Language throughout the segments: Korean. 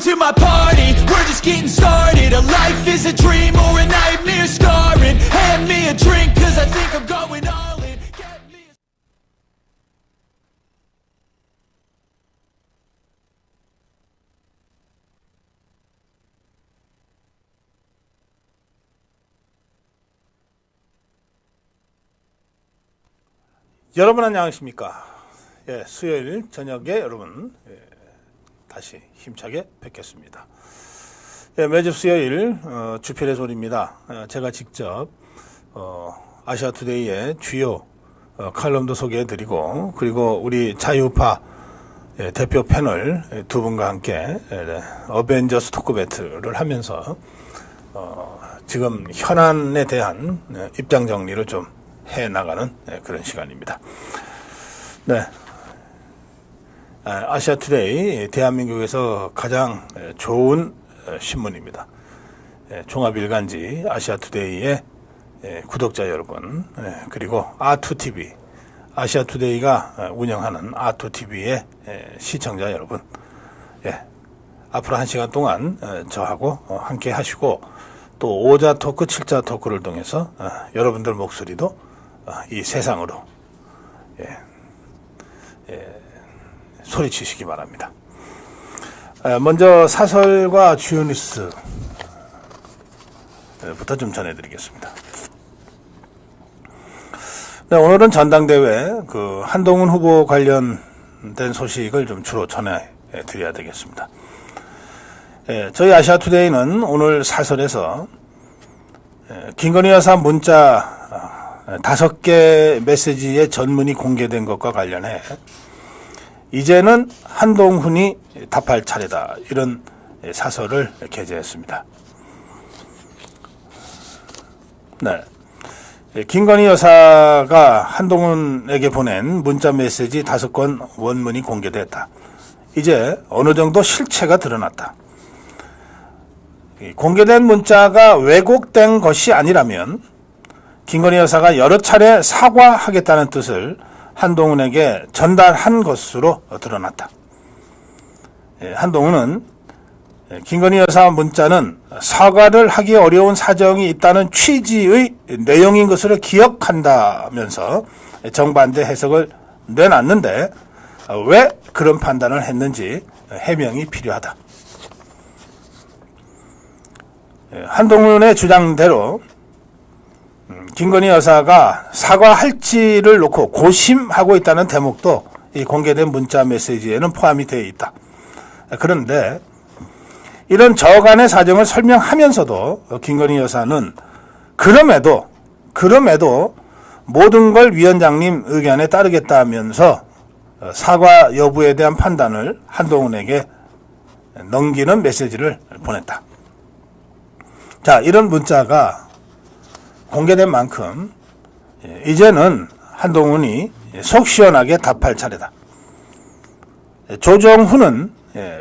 to my party, we're just getting started. A life is a dream or a nightmare scarring. Hand me a drink, cause I think I'm going all in. Get me a... 여러분 안녕하십니까? 예, 수요일 저녁에 여러분 다시 힘차게 뵙겠습니다. 예, 매주 수요일 주필의 소리입니다. 제가 직접 아시아투데이의 주요 칼럼도 소개해드리고 그리고 우리 자유파 대표 패널 두 분과 함께 어벤져스 토크 배틀을 하면서 지금 현안에 대한 입장 정리를 좀 해나가는 그런 시간입니다. 네, 아시아투데이 대한민국에서 가장 좋은 신문입니다. 종합일간지 아시아투데이의 구독자 여러분, 그리고 아투TV, 아시아투데이가 운영하는 아투TV의 시청자 여러분, 앞으로 1시간 동안 저하고 함께 하시고 또 5자 토크, 7자 토크를 통해서 여러분들 목소리도 이 세상으로 소리치시기 바랍니다. 먼저 사설과 주요 뉴스부터 좀 전해드리겠습니다. 네, 오늘은 전당대회 한동훈 후보 관련된 소식을 좀 주로 전해드려야 되겠습니다. 저희 아시아투데이는 오늘 사설에서 김건희 여사 문자 5개 메시지의 전문이 공개된 것과 관련해 이제는 한동훈이 답할 차례다, 이런 사설을 게재했습니다. 네, 김건희 여사가 한동훈에게 보낸 문자 메시지 5건 원문이 공개됐다. 이제 어느 정도 실체가 드러났다. 공개된 문자가 왜곡된 것이 아니라면 김건희 여사가 여러 차례 사과하겠다는 뜻을 한동훈에게 전달한 것으로 드러났다. 한동훈은 김건희 여사 문자는 사과를 하기 어려운 사정이 있다는 취지의 내용인 것으로 기억한다면서 정반대 해석을 내놨는데 왜 그런 판단을 했는지 해명이 필요하다. 한동훈의 주장대로 김건희 여사가 사과할지를 놓고 고심하고 있다는 대목도 이 공개된 문자 메시지에는 포함이 되어 있다. 그런데 이런 저간의 사정을 설명하면서도 김건희 여사는 그럼에도 모든 걸 위원장님 의견에 따르겠다면서 사과 여부에 대한 판단을 한동훈에게 넘기는 메시지를 보냈다. 자, 이런 문자가 공개된 만큼 이제는 한동훈이 속 시원하게 답할 차례다. 조정훈은,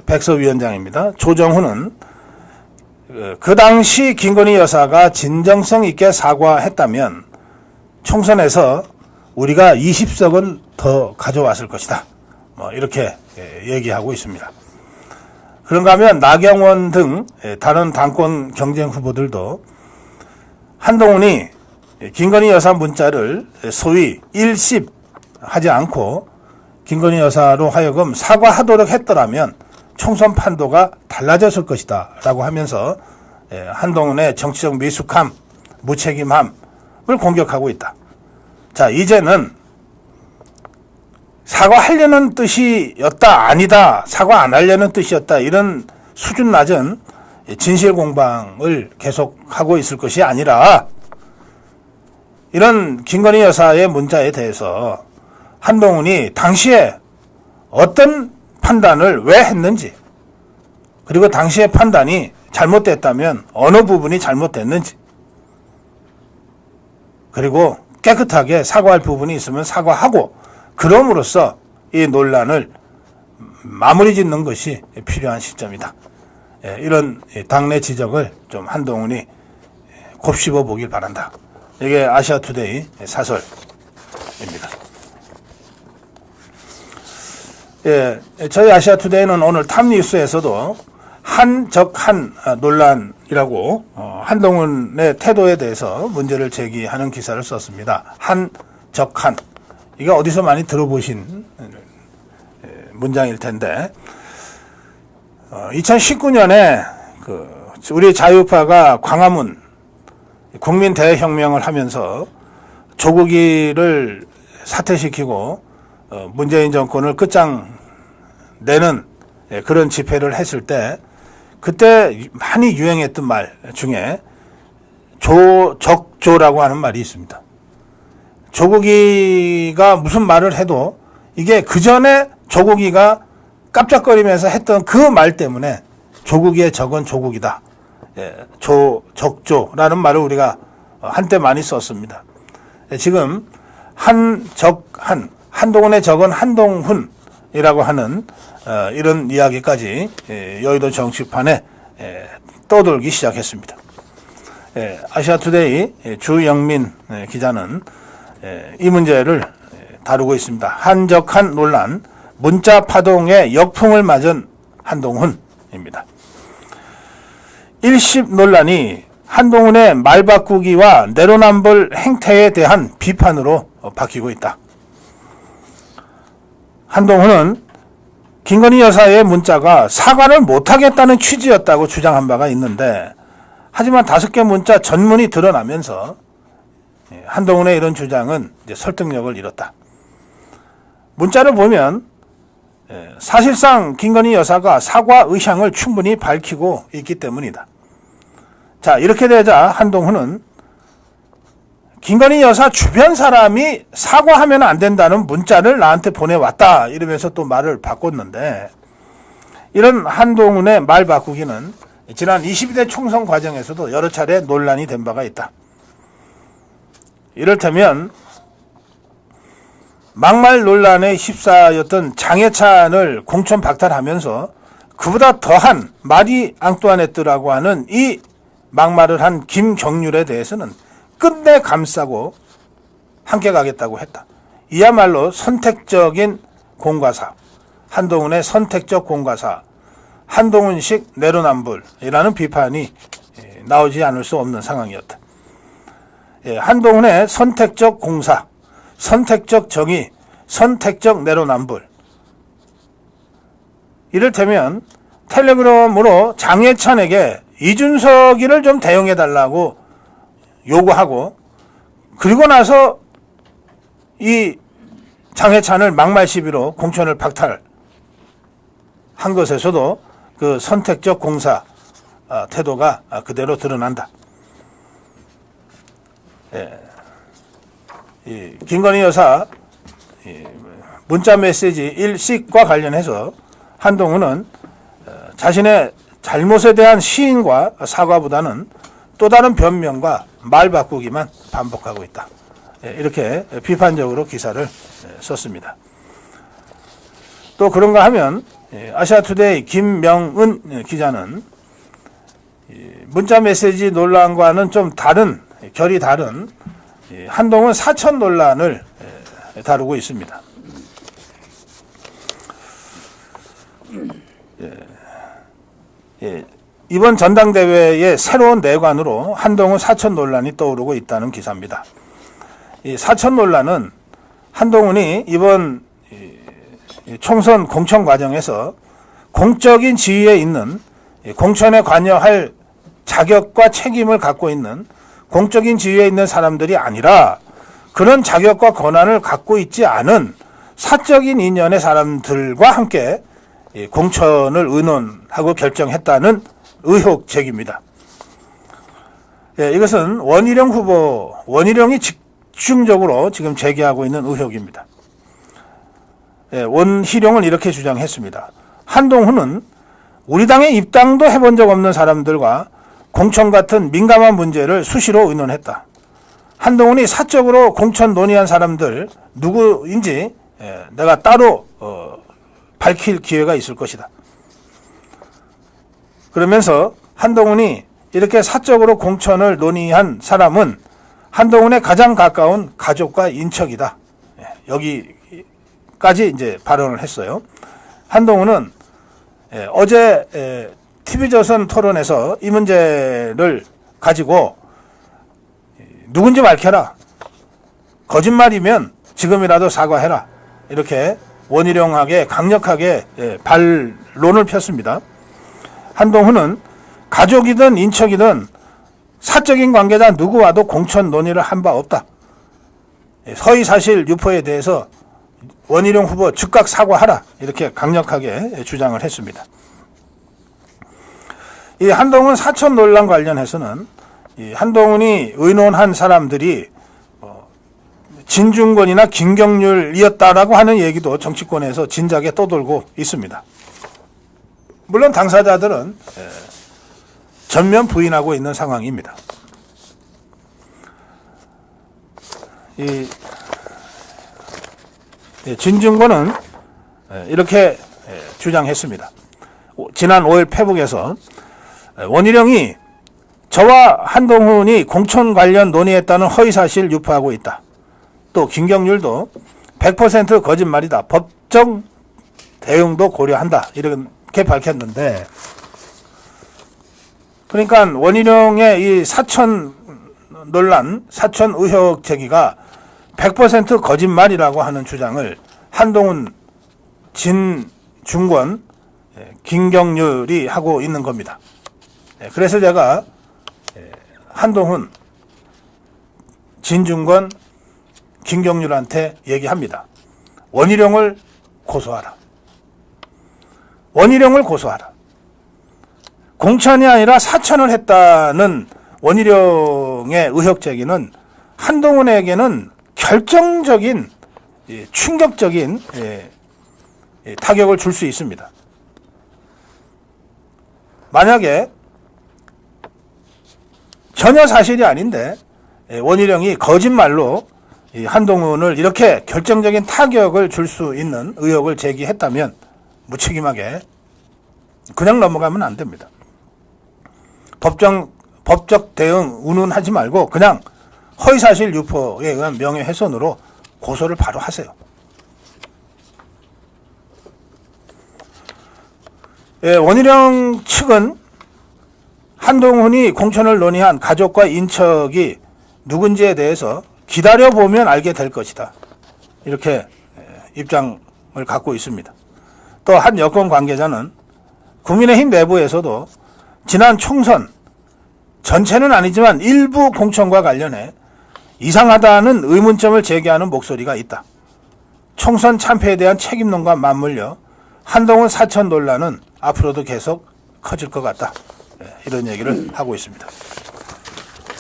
백서위원장입니다. 조정훈은 그 당시 김건희 여사가 진정성 있게 사과했다면 총선에서 우리가 20석은 더 가져왔을 것이다, 이렇게 얘기하고 있습니다. 그런가 하면 나경원 등 다른 당권 경쟁 후보들도 한동훈이 김건희 여사 문자를 소위 일십하지 않고 김건희 여사로 하여금 사과하도록 했더라면 총선 판도가 달라졌을 것이다 라고 하면서 한동훈의 정치적 미숙함, 무책임함을 공격하고 있다. 자, 이제는 사과하려는 뜻이었다, 아니다, 사과 안 하려는 뜻이었다, 이런 수준 낮은 진실 공방을 계속하고 있을 것이 아니라 이런 김건희 여사의 문자에 대해서 한동훈이 당시에 어떤 판단을 왜 했는지, 그리고 당시의 판단이 잘못됐다면 어느 부분이 잘못됐는지, 그리고 깨끗하게 사과할 부분이 있으면 사과하고 그럼으로써 이 논란을 마무리 짓는 것이 필요한 시점이다. 이런 당내 지적을 좀 한동훈이 곱씹어 보길 바란다. 이게 아시아투데이 사설입니다. 저희 아시아투데이는 오늘 탑뉴스에서도 한적한 논란이라고 한동훈의 태도에 대해서 문제를 제기하는 기사를 썼습니다. 한적한, 이거 어디서 많이 들어보신 문장일 텐데 2019년에 우리 자유파가 광화문 국민 대혁명을 하면서 조국이를 사퇴시키고 문재인 정권을 끝장내는 그런 집회를 했을 때 그때 많이 유행했던 말 중에 적조라고 하는 말이 있습니다. 조국이가 무슨 말을 해도 이게 그 전에 조국이가 깜짝거리면서 했던 그 말 때문에 조국이의 적은 조국이다. 적조라는 말을 우리가 한때 많이 썼습니다. 지금 한동훈의 적은 한동훈이라고 하는 이런 이야기까지 여의도 정치판에 떠돌기 시작했습니다. 아시아투데이 주영민 기자는 이 문제를 다루고 있습니다. 한적한 논란, 문자 파동에 역풍을 맞은 한동훈입니다. 일십 논란이 한동훈의 말 바꾸기와 내로남불 행태에 대한 비판으로 바뀌고 있다. 한동훈은 김건희 여사의 문자가 사과를 못하겠다는 취지였다고 주장한 바가 있는데, 하지만 5개 문자 전문이 드러나면서 한동훈의 이런 주장은 이제 설득력을 잃었다. 문자를 보면 사실상 김건희 여사가 사과 의향을 충분히 밝히고 있기 때문이다. 자, 이렇게 되자 한동훈은 김건희 여사 주변 사람이 사과하면 안 된다는 문자를 나한테 보내왔다 이러면서 또 말을 바꿨는데, 이런 한동훈의 말 바꾸기는 지난 22대 총선 과정에서도 여러 차례 논란이 된 바가 있다. 이를테면 막말 논란에 휩싸였던 장해찬을 공천 박탈하면서 그보다 더한 마리 앙뚜아네트라고 하는 이 막말을 한 김경률에 대해서는 끝내 감싸고 함께 가겠다고 했다. 이야말로 선택적인 공과사, 한동훈의 선택적 공과사, 한동훈식 내로남불이라는 비판이 나오지 않을 수 없는 상황이었다. 한동훈의 선택적 공사, 선택적 정의, 선택적 내로남불. 이를테면 텔레그램으로 장해찬에게 이준석이를 좀 대응해달라고 요구하고, 그리고 나서 이 장해찬을 막말 시비로 공천을 박탈한 것에서도 그 선택적 공사 태도가 그대로 드러난다. 이 김건희 여사 문자 메시지 일식과 관련해서 한동훈은 자신의 잘못에 대한 시인과 사과보다는 또 다른 변명과 말 바꾸기만 반복하고 있다. 이렇게 비판적으로 기사를 썼습니다. 또 그런가 하면 아시아투데이 김명은 기자는 문자 메시지 논란과는 좀 다른, 결이 다른 한동훈 사천 논란을 다루고 있습니다. 이번 전당대회의 새로운 내관으로 한동훈 사천 논란이 떠오르고 있다는 기사입니다. 이 사천 논란은 한동훈이 이번 총선 공천 과정에서 공적인 지위에 있는, 공천에 관여할 자격과 책임을 갖고 있는 공적인 지위에 있는 사람들이 아니라 그런 자격과 권한을 갖고 있지 않은 사적인 인연의 사람들과 함께 공천을 의논하고 결정했다는 의혹 제기입니다. 이것은 원희룡이 집중적으로 지금 제기하고 있는 의혹입니다. 원희룡은 이렇게 주장했습니다. 한동훈은 우리 당에 입당도 해본 적 없는 사람들과 공천 같은 민감한 문제를 수시로 의논했다. 한동훈이 사적으로 공천 논의한 사람들 누구인지 내가 따로 밝힐 기회가 있을 것이다. 그러면서 한동훈이 이렇게 사적으로 공천을 논의한 사람은 한동훈의 가장 가까운 가족과 인척이다. 여기까지 이제 발언을 했어요. 한동훈은 어제 TV조선 토론에서 이 문제를 가지고 누군지 밝혀라. 거짓말이면 지금이라도 사과해라. 이렇게 원희룡에게 강력하게 반론을 폈습니다. 한동훈은 가족이든 인척이든 사적인 관계자 누구와도 공천 논의를 한 바 없다. 허위사실 유포에 대해서 원희룡 후보 즉각 사과하라. 이렇게 강력하게 주장을 했습니다. 이 한동훈 사천 논란 관련해서는 이 한동훈이 의논한 사람들이 진중권이나 김경률이었다라고 하는 얘기도 정치권에서 진작에 떠돌고 있습니다. 물론 당사자들은 전면 부인하고 있는 상황입니다. 이 진중권은 이렇게 주장했습니다. 지난 5일 페북에서 원희룡이 저와 한동훈이 공천 관련 논의했다는 허위사실 유포하고 있다. 또 김경률도 100% 거짓말이다. 법정 대응도 고려한다. 이렇게 밝혔는데, 그러니까 원희룡의 이 사천 논란, 사천 의혹 제기가 100% 거짓말이라고 하는 주장을 한동훈, 진중권, 김경률이 하고 있는 겁니다. 그래서 제가 한동훈, 진중권, 김경률한테 얘기합니다. 원희룡을 고소하라. 원희룡을 고소하라. 공천이 아니라 사천을 했다는 원희룡의 의혹 제기는 한동훈에게는 결정적인 충격적인 타격을 줄 수 있습니다. 만약에 전혀 사실이 아닌데 원희룡이 거짓말로 한동훈을 이렇게 결정적인 타격을 줄 수 있는 의혹을 제기했다면 무책임하게 그냥 넘어가면 안 됩니다. 법적 대응 운운하지 말고 그냥 허위사실 유포에 의한 명예훼손으로 고소를 바로 하세요. 원희룡 측은 한동훈이 공천을 논의한 가족과 인척이 누군지에 대해서 기다려보면 알게 될 것이다. 이렇게 입장을 갖고 있습니다. 또 한 여권 관계자는 국민의힘 내부에서도 지난 총선 전체는 아니지만 일부 공천과 관련해 이상하다는 의문점을 제기하는 목소리가 있다. 총선 참패에 대한 책임론과 맞물려 한동훈 사천 논란은 앞으로도 계속 커질 것 같다. 이런 얘기를 하고 있습니다.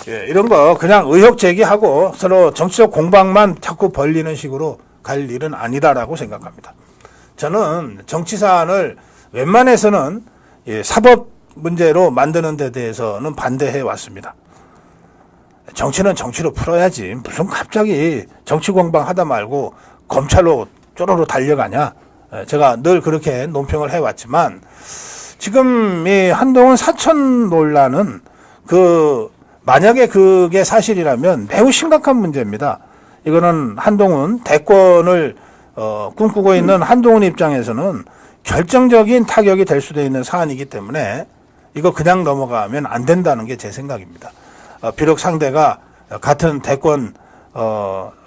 이런 거 그냥 의혹 제기하고 서로 정치적 공방만 자꾸 벌리는 식으로 갈 일은 아니다라고 생각합니다. 저는 정치 사안을 웬만해서는 사법 문제로 만드는 데 대해서는 반대해 왔습니다. 정치는 정치로 풀어야지 무슨 갑자기 정치 공방 하다 말고 검찰로 쪼로로 달려가냐. 제가 늘 그렇게 논평을 해왔지만 지금 이 한동훈 사천 논란은 만약에 그게 사실이라면 매우 심각한 문제입니다. 이거는 한동훈 대권을 꿈꾸고 있는 한동훈 입장에서는 결정적인 타격이 될 수도 있는 사안이기 때문에 이거 그냥 넘어가면 안 된다는 게 제 생각입니다. 비록 상대가 같은 대권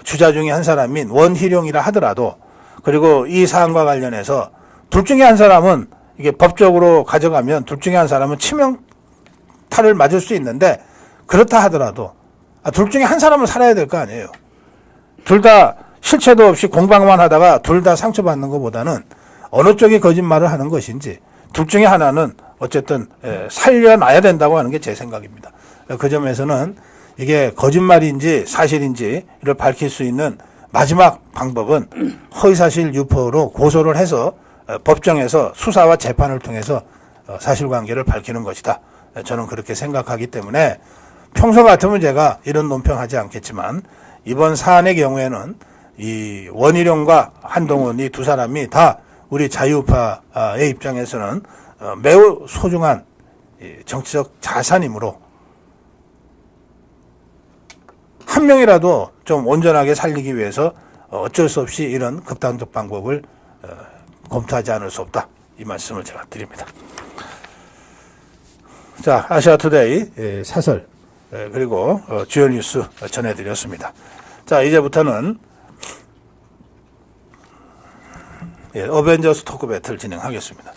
주자 중에 한 사람인 원희룡이라 하더라도, 그리고 이 사안과 관련해서 둘 중에 한 사람은 이게 법적으로 가져가면 둘 중에 한 사람은 치명타를 맞을 수 있는데, 그렇다 하더라도 둘 중에 한 사람은 살아야 될 거 아니에요. 둘 다 실체도 없이 공방만 하다가 둘 다 상처받는 것보다는 어느 쪽이 거짓말을 하는 것인지 둘 중에 하나는 어쨌든 살려놔야 된다고 하는 게 제 생각입니다. 그 점에서는 이게 거짓말인지 사실인지를 밝힐 수 있는 마지막 방법은 허위사실 유포로 고소를 해서 법정에서 수사와 재판을 통해서 사실관계를 밝히는 것이다. 저는 그렇게 생각하기 때문에 평소 같으면 제가 이런 논평하지 않겠지만 이번 사안의 경우에는 이 원희룡과 한동훈 이 두 사람이 다 우리 자유파의 입장에서는 매우 소중한 정치적 자산이므로 한 명이라도 좀 온전하게 살리기 위해서 어쩔 수 없이 이런 극단적 방법을 검토하지 않을 수 없다. 이 말씀을 제가 드립니다. 자, 아시아투데이 사설 그리고 주요 뉴스 전해드렸습니다. 자, 이제부터는 어벤져스 토크 배틀 진행하겠습니다.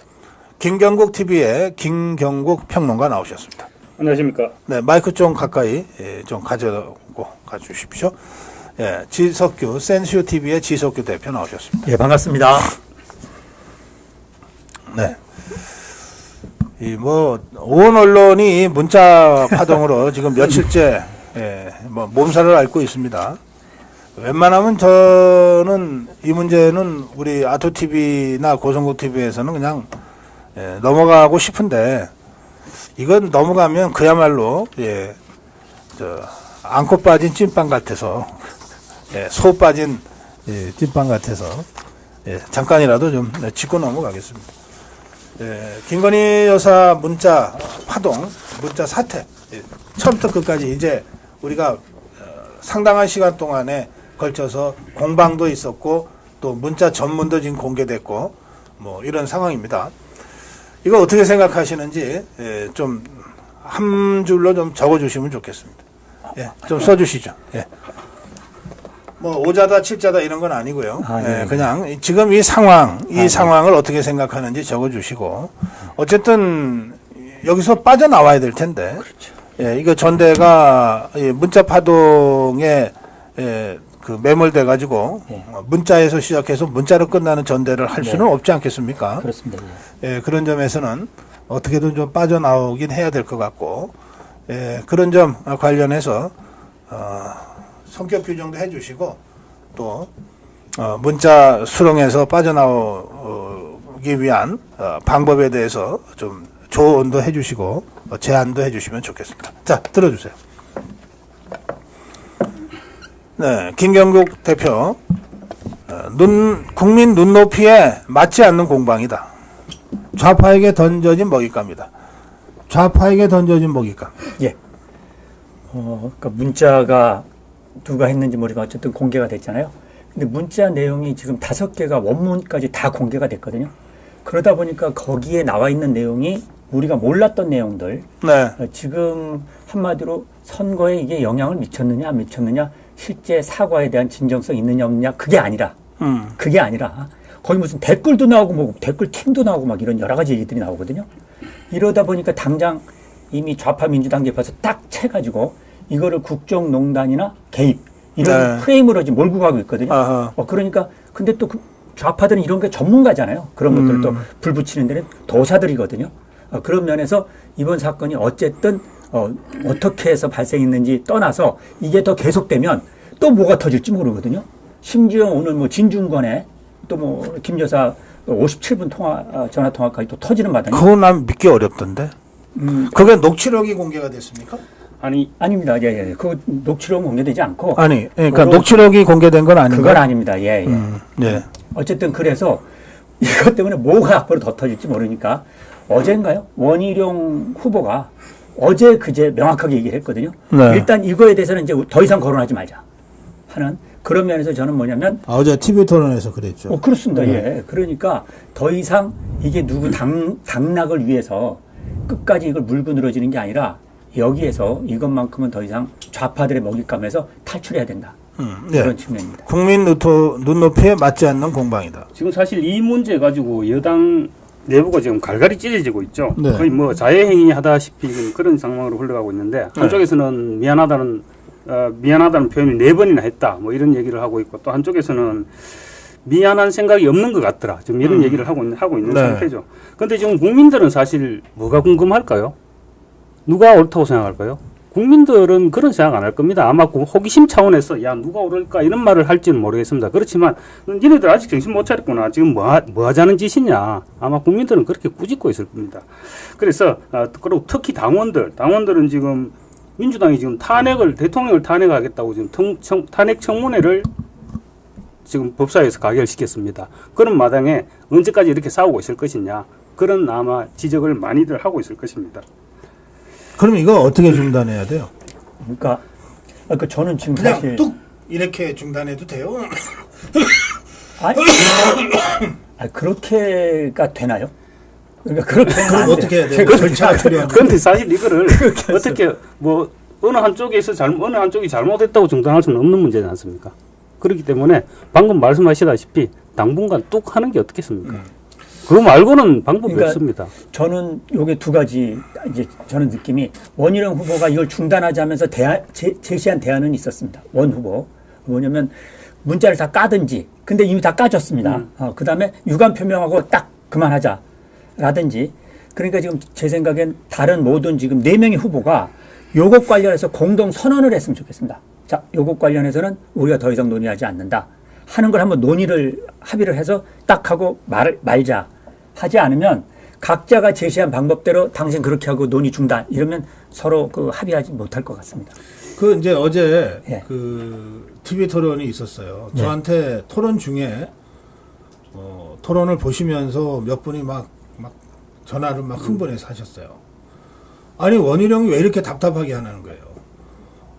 김경국 TV의 김경국 평론가 나오셨습니다. 안녕하십니까. 네, 마이크 좀 가까이 좀 가져오고 가주십시오. 예, 지석규 센슈 TV의 지석규 대표 나오셨습니다. 예, 반갑습니다. 네. 온 언론이 문자 파동으로 지금 며칠째 몸살을 앓고 있습니다. 웬만하면 저는 이 문제는 우리 아토TV나 고성국TV에서는 그냥 넘어가고 싶은데 이건 넘어가면 그야말로 안고 빠진 찐빵 같아서 소 빠진 찐빵 같아서 잠깐이라도 좀 짚고 넘어가겠습니다. 김건희 여사 문자 파동, 문자 사태 처음부터 끝까지 이제 우리가 상당한 시간 동안에 걸쳐서 공방도 있었고 또 문자 전문도 지금 공개됐고 뭐 이런 상황입니다. 이거 어떻게 생각하시는지 좀 한 줄로 좀 적어주시면 좋겠습니다. 좀 써주시죠. 뭐 5자다 7자다 이런 건 아니고요. 그냥 지금 이 상황, 상황을 어떻게 생각하는지 적어주시고 어쨌든 여기서 빠져나와야 될 텐데 그렇죠. 이거 전대가 문자 파동에 그 매몰돼 가지고 문자에서 시작해서 문자로 끝나는 전대를 할 수는 없지 않겠습니까? 그렇습니다. 그런 점에서는 어떻게든 좀 빠져나오긴 해야 될 것 같고 그런 점 관련해서 성격 규정도 해주시고 또 문자 수렁에서 빠져나오기 위한 방법에 대해서 좀 조언도 해주시고 제안도 해주시면 좋겠습니다. 자, 들어주세요. 네, 김경국 대표 국민 눈높이에 맞지 않는 공방이다. 좌파에게 던져진 먹잇감이다. 좌파에게 던져진 먹잇감. 예. 그러니까 문자가 누가 했는지 모르지만 어쨌든 공개가 됐잖아요. 근데 문자 내용이 지금 5개가 원문까지 다 공개가 됐거든요. 그러다 보니까 거기에 나와 있는 내용이 우리가 몰랐던 내용들. 네. 지금 한마디로 선거에 이게 영향을 미쳤느냐 안 미쳤느냐, 실제 사과에 대한 진정성이 있느냐 없느냐, 그게 아니라 거기 무슨 댓글도 나오고 뭐 댓글 팀도 나오고 막 이런 여러 가지 얘기들이 나오거든요. 이러다 보니까 당장 이미 좌파 민주당 계파서 딱 채가지고 이거를 국정농단이나 개입 이런 프레임으로 지금 몰고 가고 있거든요. 그러니까 근데 또 그 좌파들은 이런 게 전문가잖아요. 그런 것들을 또 불붙이는 데는 도사들이거든요. 그런 면에서 이번 사건이 어쨌든 어떻게 해서 발생했는지 떠나서 이게 더 계속되면 또 뭐가 터질지 모르거든요. 심지어 오늘 뭐 진중권에 또 뭐 김 여사 57분 전화 통화까지 또 터지는 마당에. 그거 난 믿기 어렵던데. 그게 녹취록이 공개가 됐습니까? 아닙니다. 예. 그 녹취록 공개되지 않고. 아니, 그러니까 녹취록이 공개된 건 아닌가요? 그건 아닙니다. 예. 네. 어쨌든 그래서 이것 때문에 뭐가 앞으로 더 터질지 모르니까 어젠가요? 원희룡 후보가 어제 그제 명확하게 얘기를 했거든요. 네. 일단 이거에 대해서는 이제 더 이상 거론하지 말자 하는 그런 면에서 저는 뭐냐면 어제 TV 토론에서 그랬죠. 그렇습니다. 예. 그러니까 더 이상 이게 누구 당락을 위해서 끝까지 이걸 물고 늘어지는 게 아니라 여기에서 이것만큼은 더 이상 좌파들의 먹잇감에서 탈출해야 된다. 그런 측면입니다. 국민 눈높이에 맞지 않는 공방이다. 지금 사실 이 문제 가지고 여당 내부가 지금 갈갈이 찢어지고 있죠. 네. 거의 뭐 자해행위 하다시피 그런 상황으로 흘러가고 있는데 한쪽에서는 미안하다는 표현을 4번이나 했다. 뭐 이런 얘기를 하고 있고 또 한쪽에서는 미안한 생각이 없는 것 같더라. 지금 이런 얘기를 하고 있는 상태죠. 그런데 지금 국민들은 사실 뭐가 궁금할까요? 누가 옳다고 생각할까요? 국민들은 그런 생각 안 할 겁니다. 아마 호기심 차원에서 야 누가 오를까 이런 말을 할지는 모르겠습니다. 그렇지만 니네들 아직 정신 못 차렸구나. 지금 뭐 하자는 짓이냐. 아마 국민들은 그렇게 꾸짖고 있을 겁니다. 그래서 그리고 특히 당원들은 지금 민주당이 지금 대통령을 탄핵하겠다고 지금 탄핵 청문회를 지금 법사위에서 가결시켰습니다. 그런 마당에 언제까지 이렇게 싸우고 있을 것이냐. 그런 아마 지적을 많이들 하고 있을 것입니다. 그럼 이거 어떻게 중단해야 돼요? 그러니까 저는 지금 그냥 사실 뚝 이렇게 중단해도 돼요? 아니, 그렇게가 되나요? 그러니까 그렇게 그럼 어떻게 해야 돼요? 절차가 필요한데. 그런데 사실 이거를 어떻게 뭐 어느 한쪽이 잘못했다고 중단할 수는 없는 문제지 않습니까? 그렇기 때문에 방금 말씀하시다시피 당분간 뚝 하는 게 어떻겠습니까? 그거 말고는 방법이 그러니까 없습니다. 저는 요게 두 가지 이제 저는 느낌이 원희룡 후보가 이걸 중단하자면서 제시한 대안은 있었습니다. 원 후보 뭐냐면 문자를 다 까든지 근데 이미 다 까졌습니다. 그다음에 유감 표명하고 딱 그만하자라든지 그러니까 지금 제 생각엔 다른 모든 지금 4명의 후보가 요것 관련해서 공동 선언을 했으면 좋겠습니다. 자, 요것 관련해서는 우리가 더 이상 논의하지 않는다 하는 걸 한번 합의를 해서 딱 하고 말자 하지 않으면 각자가 제시한 방법대로 당신 그렇게 하고 논의 중단 이러면 서로 그 합의하지 못할 것 같습니다. 그 이제 어제 예. 그 TV 토론이 있었어요. 네. 저한테 토론 중에 토론을 보시면서 몇 분이 막 전화를 막 흥분해서 하셨어요. 아니 원희룡이 왜 이렇게 답답하게 하는 거예요?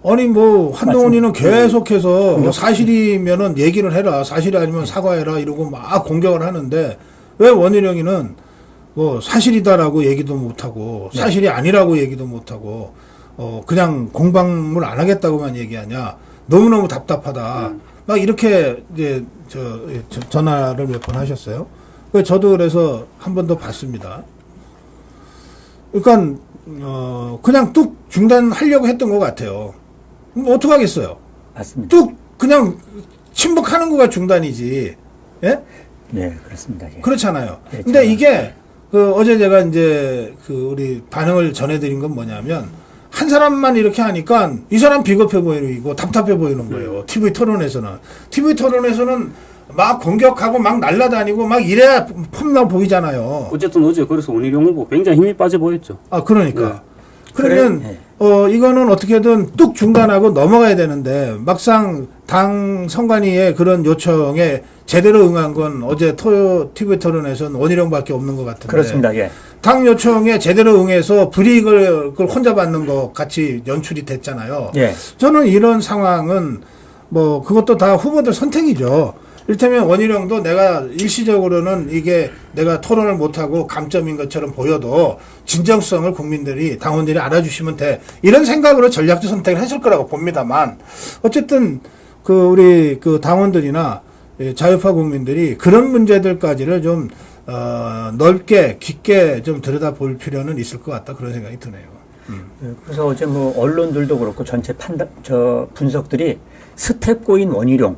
아니 뭐 한동훈이는 계속해서 뭐 사실이면은 얘기를 해라, 사실이 아니면 사과해라 이러고 막 공격을 하는데 왜 원희룡이는 뭐 사실이다라고 얘기도 못하고 사실이 아니라고 얘기도 못하고 그냥 공방을 안 하겠다고만 얘기하냐? 너무너무 답답하다. 막 이렇게 이제 전화를 몇 번 하셨어요. 저도 그래서 한 번 더 봤습니다. 그러니까 그냥 뚝 중단하려고 했던 것 같아요. 뭐 어떡하겠어요? 맞습니다. 뚝 그냥 침묵하는 거가 중단이지. 예? 네, 그렇습니다. 예. 그렇잖아요. 예, 근데 저는- 이게 어제 제가 이제 우리 반응을 전해드린 건 뭐냐면 한 사람만 이렇게 하니까 이 사람 비겁해 보이고 답답해 보이는 거예요. TV 토론에서는 막 공격하고 막 날라다니고 막 이래야 폼나 보이잖아요. 어쨌든 어제 그래서 원희룡 후보 굉장히 힘이 빠져 보였죠. 아, 그러니까. 그러면, 그래, 이거는 어떻게든 뚝 중단하고 넘어가야 되는데, 막상 당 선관위의 그런 요청에 제대로 응한 건 어제 TV 토론에서는 원희룡밖에 없는 것 같은데. 그렇습니다. 예. 당 요청에 제대로 응해서 불이익을 그걸 혼자 받는 것 같이 연출이 됐잖아요. 예. 저는 이런 상황은 뭐 그것도 다 후보들 선택이죠. 이를테면 원희룡도 내가 일시적으로는 이게 내가 토론을 못하고 감점인 것처럼 보여도 진정성을 국민들이 당원들이 알아주시면 돼. 이런 생각으로 전략적 선택을 했을 거라고 봅니다만 어쨌든 우리 당원들이나 자유파 국민들이 그런 문제들까지를 좀 넓게 깊게 좀 들여다볼 필요는 있을 것 같다 그런 생각이 드네요. 그래서 어제 뭐 언론들도 그렇고 전체 분석들이 스텝고인 원희룡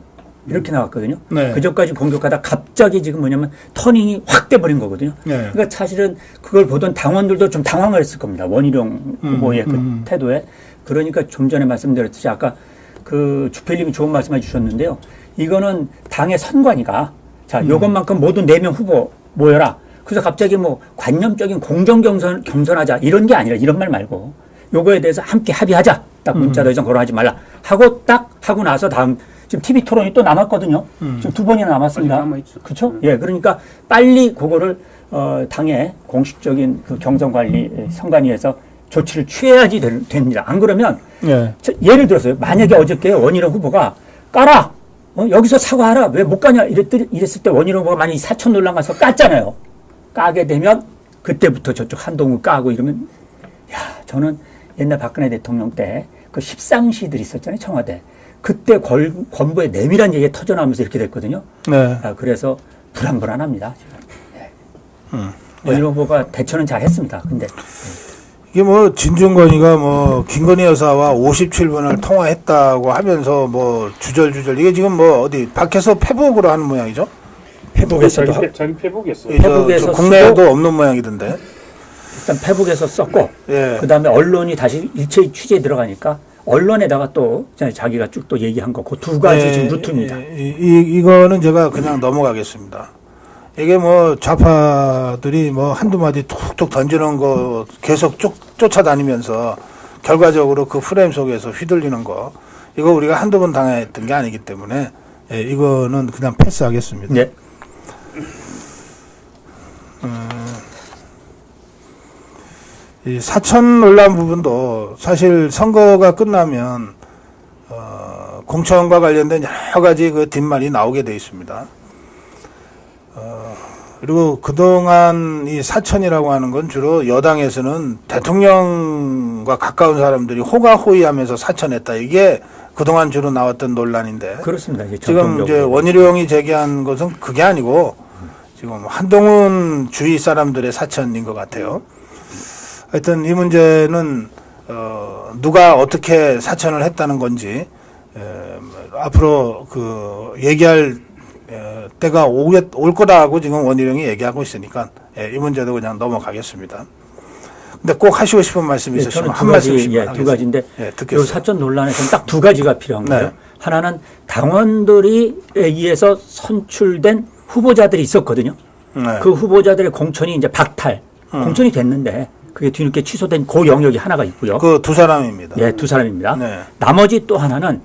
이렇게 나왔거든요. 네. 그전까지 공격하다 갑자기 지금 뭐냐면 터닝이 확 돼버린 거거든요. 네. 그러니까 사실은 그걸 보던 당원들도 좀 당황을 했을 겁니다. 원희룡 후보의 그 태도에. 그러니까 좀 전에 말씀드렸듯이 아까 그 주필님이 좋은 말씀해 주셨는데요. 이거는 당의 선관위가 자, 요것만큼 모든 4명 후보 모여라. 그래서 갑자기 뭐 관념적인 공정 경선하자 이런 게 아니라 이런 말 말고 요거에 대해서 함께 합의하자. 딱 문자 더 이상 거론하지 말라. 하고 딱 하고 나서 다음 지금 TV 토론이 또 남았거든요. 지금 2번이나 남았습니다. 남아있죠. 그렇죠? 예, 그러니까 빨리 그거를 당의 공식적인 그 경선관리 선관위에서 조치를 취해야지 됩니다. 안 그러면 예. 예를 들어서요. 만약에 어저께 원희룡 후보가 까라. 여기서 사과하라. 왜 못 가냐 이랬을 때 원희룡 후보가 만약에 사천 논란 가서 깠잖아요. 까게 되면 그때부터 저쪽 한동훈 까고 이러면 야, 저는 옛날 박근혜 대통령 때 그 십상시들 있었잖아요. 청와대. 그때 권부의 내밀한 얘기가 터져나오면서 이렇게 됐거든요. 네. 그래서 불안합니다. 지금. 원희룡 후보가 대처는 잘했습니다. 근데 이게 뭐 진중권이가 뭐 김건희 여사와 57분을 통화했다고 하면서 뭐 주절주절 이게 지금 뭐 어디 밖에서 페북으로 하는 모양이죠? 페북에서도 자기 페북이었어요. 이 페북에서 국내에도 없는 모양이던데. 일단 페북에서 썼고 예. 그다음에 언론이 다시 일체의 취재에 들어가니까 언론에다가 또 자기가 쭉 또 얘기한 거 그 두 가지 지금 루트입니다. 이거는 제가 그냥 넘어가겠습니다. 이게 뭐 좌파들이 뭐 한두 마디 툭툭 던지는 거 계속 쫓아다니면서 결과적으로 그 프레임 속에서 휘둘리는 거 이거 우리가 한두 번 당했던 게 아니기 때문에 이거는 그냥 패스하겠습니다. 네. 이 사천 논란 부분도 사실 선거가 끝나면 공천과 관련된 여러 가지 그 뒷말이 나오게 돼 있습니다. 그리고 그동안 이 사천이라고 하는 건 주로 여당에서는 대통령과 가까운 사람들이 호가호위하면서 사천했다. 이게 그동안 주로 나왔던 논란인데. 그렇습니다. 이제 지금 이제 원희룡이 제기한 것은 그게 아니고 지금 한동훈 주위 사람들의 사천인 것 같아요. 하여튼 이 문제는 누가 어떻게 사천을 했다는 건지 앞으로 그 얘기할 때가 올 거라고 지금 원희룡이 얘기하고 있으니까 이 문제도 그냥 넘어가겠습니다. 근데 꼭 하시고 싶은 말씀이 있으시면 한 말씀씩 두 가지인데 듣겠습니다. 이 사천 논란에서는 딱 두 가지가 필요한 거예요. 네. 하나는 당원들이 의해서 선출된 후보자들이 있었거든요. 네. 그 후보자들의 공천이 이제 박탈, 공천이 됐는데 그게 뒤늦게 취소된 그 영역이 하나가 있고요. 그 두 사람입니다. 예, 두 사람입니다. 네. 나머지 또 하나는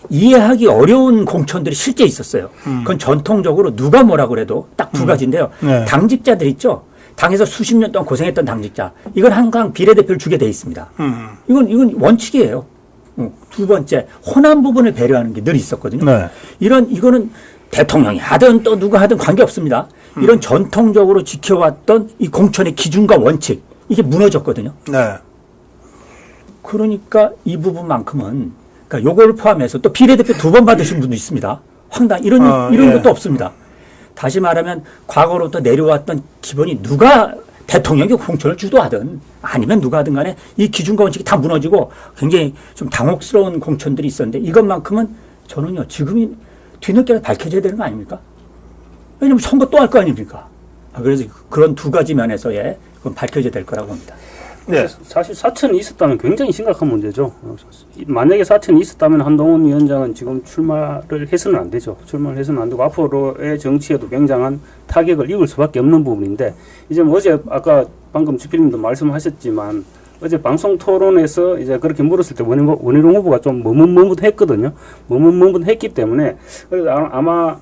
이해하기 어려운 공천들이 실제 있었어요. 그건 전통적으로 누가 뭐라 그래도 딱 두 가지인데요. 네. 당직자들 있죠. 당에서 수십 년 동안 고생했던 당직자. 이건 항상 비례대표를 주게 돼 있습니다. 이건 원칙이에요. 두 번째, 호남 부분을 배려하는 게 늘 있었거든요. 네. 이거는 대통령이 하든 또 누가 하든 관계없습니다. 이런 전통적으로 지켜왔던 이 공천의 기준과 원칙, 이게 무너졌거든요. 네. 그러니까 이 부분만큼은, 그러니까 요걸 포함해서 또 비례대표 2번 받으신 분도 있습니다. 이런 예. 것도 없습니다. 다시 말하면 과거로부터 내려왔던 기본이 누가 대통령이 공천을 주도하든 아니면 누가 하든 간에 이 기준과 원칙이 다 무너지고 굉장히 좀 당혹스러운 공천들이 있었는데 이것만큼은 저는요, 지금이 뒤늦게 밝혀져야 되는 거 아닙니까? 왜냐면 선거 또 할 거 아닙니까? 그래서 그런 두 가지 면에서의 그건 밝혀져야 될 거라고 봅니다. 네. 사실 사천이 있었다면 굉장히 심각한 문제죠. 만약에 사천이 있었다면 한동훈 위원장은 지금 출마를 해서는 안 되죠. 출마를 해서는 안 되고 앞으로의 정치에도 굉장한 타격을 입을 수밖에 없는 부분인데 이제 뭐 어제 아까 방금 주필님도 말씀하셨지만 어제 방송 토론에서 이제 그렇게 물었을 때 원희룡 후보가 좀 머뭇머뭇했거든요. 머뭇머뭇했기 때문에 그래서 아마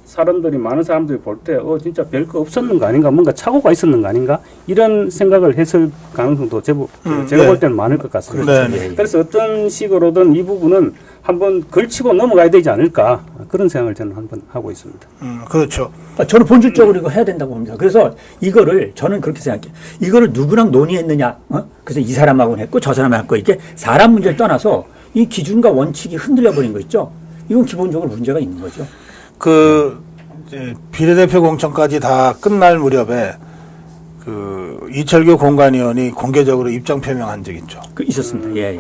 많은 사람들이 볼 때 진짜 별거 없었는 거 아닌가, 뭔가 착오가 있었는 거 아닌가 이런 생각을 했을 가능성도 제가 네. 볼 때는 많을 것 같습니다. 네. 그래서 어떤 식으로든 이 부분은 한번 걸치고 넘어가야 되지 않을까 그런 생각을 저는 한번 하고 있습니다. 그렇죠. 저는 본질적으로 이거 해야 된다고 봅니다. 그래서 이거를 저는 그렇게 생각해요. 이거를 누구랑 논의했느냐. 그래서 이 사람하고는 했고 저 사람하고 했고 이게 사람 문제를 떠나서 이 기준과 원칙이 흔들려 버린 거 있죠. 이건 기본적으로 문제가 있는 거죠. 이제 비례대표 공천까지 다 끝날 무렵에 이철규 공관위원이 공개적으로 입장 표명한 적 있죠. 있었습니다. 예.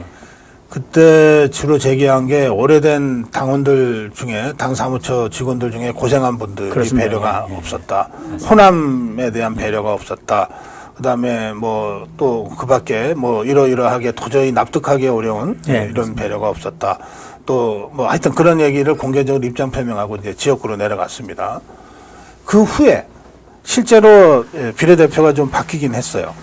그때 주로 제기한 게 오래된 당원들 중에 당 사무처 직원들 중에 고생한 분들이 그렇습니다. 배려가 예. 없었다. 호남에 대한 배려가 없었다. 그다음에 뭐 또 그밖에 뭐 이러이러하게 도저히 납득하기 어려운 예. 이런 배려가 없었다. 또 뭐 하여튼 그런 얘기를 공개적으로 입장 표명하고 이제 지역구로 내려갔습니다. 그 후에 실제로 비례대표가 좀 바뀌긴 했어요.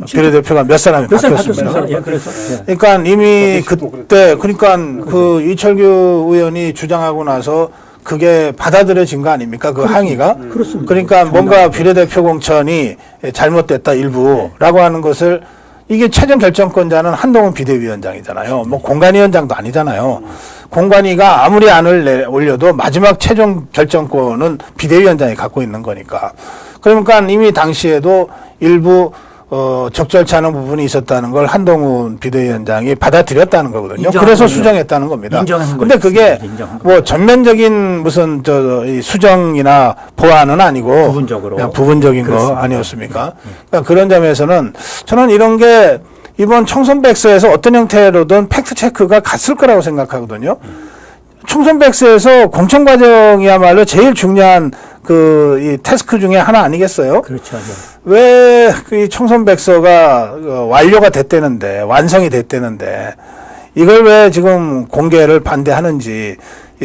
비례대표가 몇 사람이 바뀌었습니다. 예, 그래서. 예. 그러니까 이미 그때 그러니까 그 이철규 의원이 주장하고 나서 그게 받아들여진 거 아닙니까? 그 항의가. 그렇습니다. 그러니까 뭔가 비례대표 공천이 잘못됐다 일부라고 하는 것을 이게 최종 결정권자는 한동훈 비대위원장이잖아요. 뭐 공관위원장도 아니잖아요. 공관위가 아무리 안을 올려도 마지막 최종 결정권은 비대위원장이 갖고 있는 거니까. 그러니까 이미 당시에도 일부 적절치 않은 부분이 있었다는 걸 한동훈 비대위원장이 받아들였다는 거거든요. 그래서 수정했다는 겁니다. 근데 그게 뭐 전면적인 무슨 이 수정이나 보완은 아니고 부분적으로 그냥 부분적인 그렇습니다. 거 아니었습니까? 그러니까 그런 점에서는 저는 이런 게 이번 총선 백서에서 어떤 형태로든 팩트 체크가 갔을 거라고 생각하거든요. 총선 백서에서 공천 과정이야말로 제일 중요한 이 태스크 중에 하나 아니겠어요? 그렇죠. 왜 이 총선 백서가 완료가 됐다는데, 완성이 됐다는데, 이걸 왜 지금 공개를 반대하는지,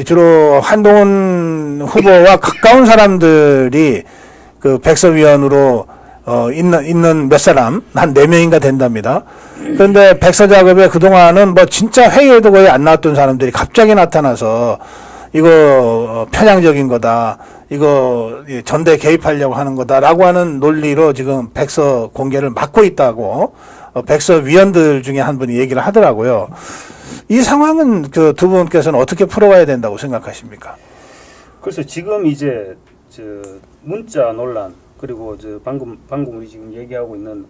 주로 한동훈 후보와 가까운 사람들이 그 백서위원으로 있는 몇 사람, 한 4명인가 된답니다. 그런데 백서 작업에 그동안은 뭐 진짜 회의에도 거의 안 나왔던 사람들이 갑자기 나타나서 이거 편향적인 거다. 이거 전대 개입하려고 하는 거다라고 하는 논리로 지금 백서 공개를 막고 있다고 백서 위원들 중에 한 분이 얘기를 하더라고요. 이 상황은 그 두 분께서는 어떻게 풀어가야 된다고 생각하십니까? 그래서 지금 이제 문자 논란 그리고 방금 우리 지금 얘기하고 있는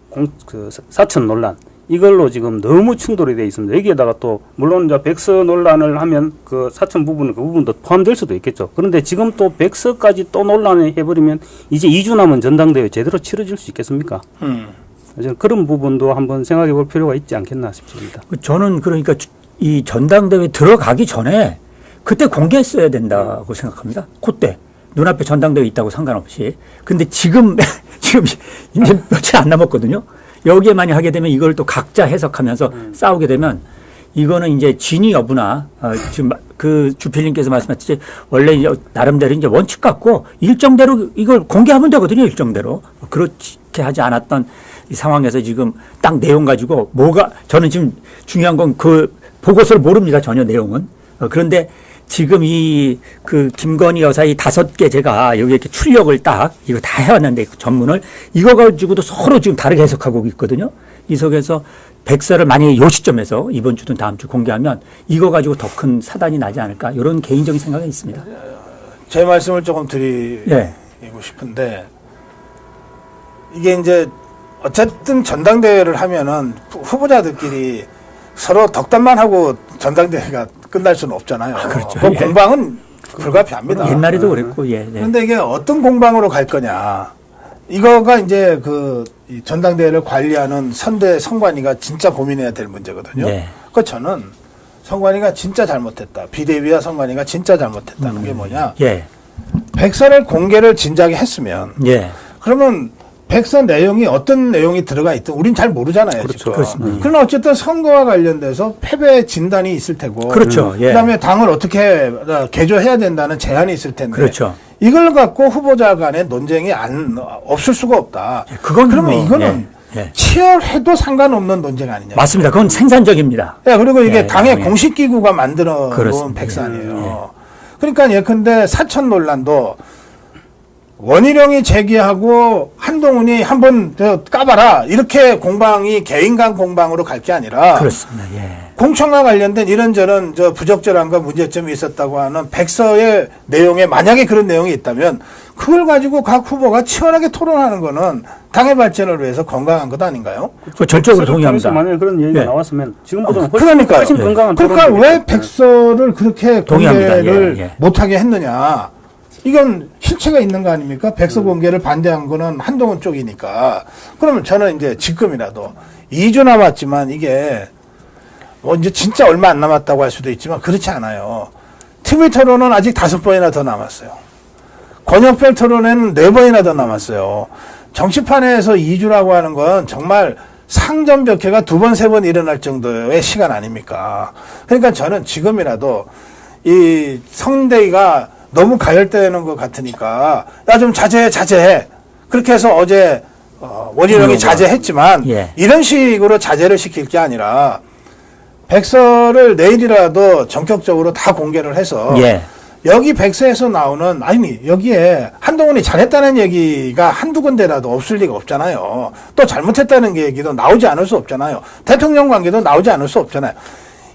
사천 논란 이걸로 지금 너무 충돌이 돼 있습니다. 여기에다가 또 물론 이제 백서 논란을 하면 그 사천 부분은 그 부분도 포함될 수도 있겠죠. 그런데 지금 또 백서까지 또 논란을 해버리면 이제 2주 남은 전당대회 제대로 치러질 수 있겠습니까? 저는 그런 부분도 한번 생각해 볼 필요가 있지 않겠나 싶습니다. 저는 그러니까 이 전당대회 들어가기 전에 그때 공개했어야 된다고 생각합니다. 그때 눈앞에 전당대회 있다고 상관없이. 근데 지금 이제 며칠 안 남았거든요. 여기에 많이 하게 되면 이걸 또 각자 해석하면서 싸우게 되면 이거는 이제 진위 여부나 지금 그 주필님께서 말씀하셨듯이 원래 이제 나름대로 이제 원칙 갖고 일정대로 이걸 공개하면 되거든요. 일정대로. 그렇게 하지 않았던 이 상황에서 지금 딱 내용 가지고 저는 지금 중요한 건 그 보고서를 모릅니다. 전혀 내용은. 그런데 지금 그 김건희 여사 이 5개 제가 여기 이렇게 출력을 딱 이거 다 해왔는데 전문을 이거 가지고도 서로 지금 다르게 해석하고 있거든요. 이 속에서 백서를 만약에 요 시점에서 이번 주든 다음 주 공개하면 이거 가지고 더 큰 사단이 나지 않을까 이런 개인적인 생각이 있습니다. 제 말씀을 조금 드리고 싶은데 이게 이제 어쨌든 전당대회를 하면은 후보자들끼리 서로 덕담만 하고 전당대회가 끝날 수는 없잖아요. 그렇죠. 그 공방은 불가피합니다. 옛날에도 그랬고, 예. 그런데 이게 어떤 공방으로 갈 거냐. 이거가 이제 이 전당대회를 관리하는 선관위가 진짜 고민해야 될 문제거든요. 네. 그 저는 선관위가 진짜 잘못했다. 비대위와 선관위가 진짜 잘못했다는 게 뭐냐. 예. 백서를 공개를 진작에 했으면. 예. 그러면 백서 내용이 어떤 내용이 들어가 있든 우린 잘 모르잖아요. 그렇죠. 그렇습니다. 그러나 어쨌든 선거와 관련돼서 패배 진단이 있을 테고. 그렇죠. 예. 그다음에 당을 어떻게 개조해야 된다는 제안이 있을 텐데. 그렇죠. 이걸 갖고 후보자 간의 논쟁이 없을 수가 없다. 그러면 뭐, 이거는 예. 치열해도 상관없는 논쟁 아니냐. 맞습니다. 그건 생산적입니다. 예, 그리고 이게 예, 당의 예. 공식 기구가 만들어 놓은 그렇습니다. 백산이에요. 그러니까 예컨대 사천 논란도 원희룡이 제기하고 한동훈이 한번 까봐라 이렇게 공방이 개인 간 공방으로 갈 게 아니라 그렇습니다. 예. 공천과 관련된 이런저런 부적절함과 문제점이 있었다고 하는 백서의 내용에 만약에 그런 내용이 있다면 그걸 가지고 각 후보가 치열하게 토론하는 거는 당의 발전을 위해서 건강한 것 아닌가요? 전적으로 동의합니다. 만약에 그런 얘기가 예. 나왔으면 지금보다는 그러니까요. 훨씬 건강한 그러니까 토론이 왜 되겠죠. 백서를 그렇게 동의합니다. 공개를 예, 예. 못하게 했느냐. 이건 실체가 있는 거 아닙니까? 백서 공개를 반대한 거는 한동훈 쪽이니까. 그러면 저는 이제 지금이라도 2주 남았지만 이게 뭐 이제 진짜 얼마 안 남았다고 할 수도 있지만 그렇지 않아요. TV 토론은 아직 5번이나 더 남았어요. 권역별 토론에는 4번이나 더 남았어요. 정치판에서 2주라고 하는 건 정말 상전벽해가 2번, 3번 일어날 정도의 시간 아닙니까? 그러니까 저는 지금이라도 이 선대위가 너무 가열되는 것 같으니까 야 좀 자제해. 그렇게 해서 어제 원희룡이 자제했지만 예. 이런 식으로 자제를 시킬 게 아니라 백서를 내일이라도 전격적으로 다 공개를 해서 예. 여기 백서에서 나오는 여기에 한동훈이 잘했다는 얘기가 한두 군데라도 없을 리가 없잖아요. 또 잘못했다는 얘기도 나오지 않을 수 없잖아요. 대통령 관계도 나오지 않을 수 없잖아요.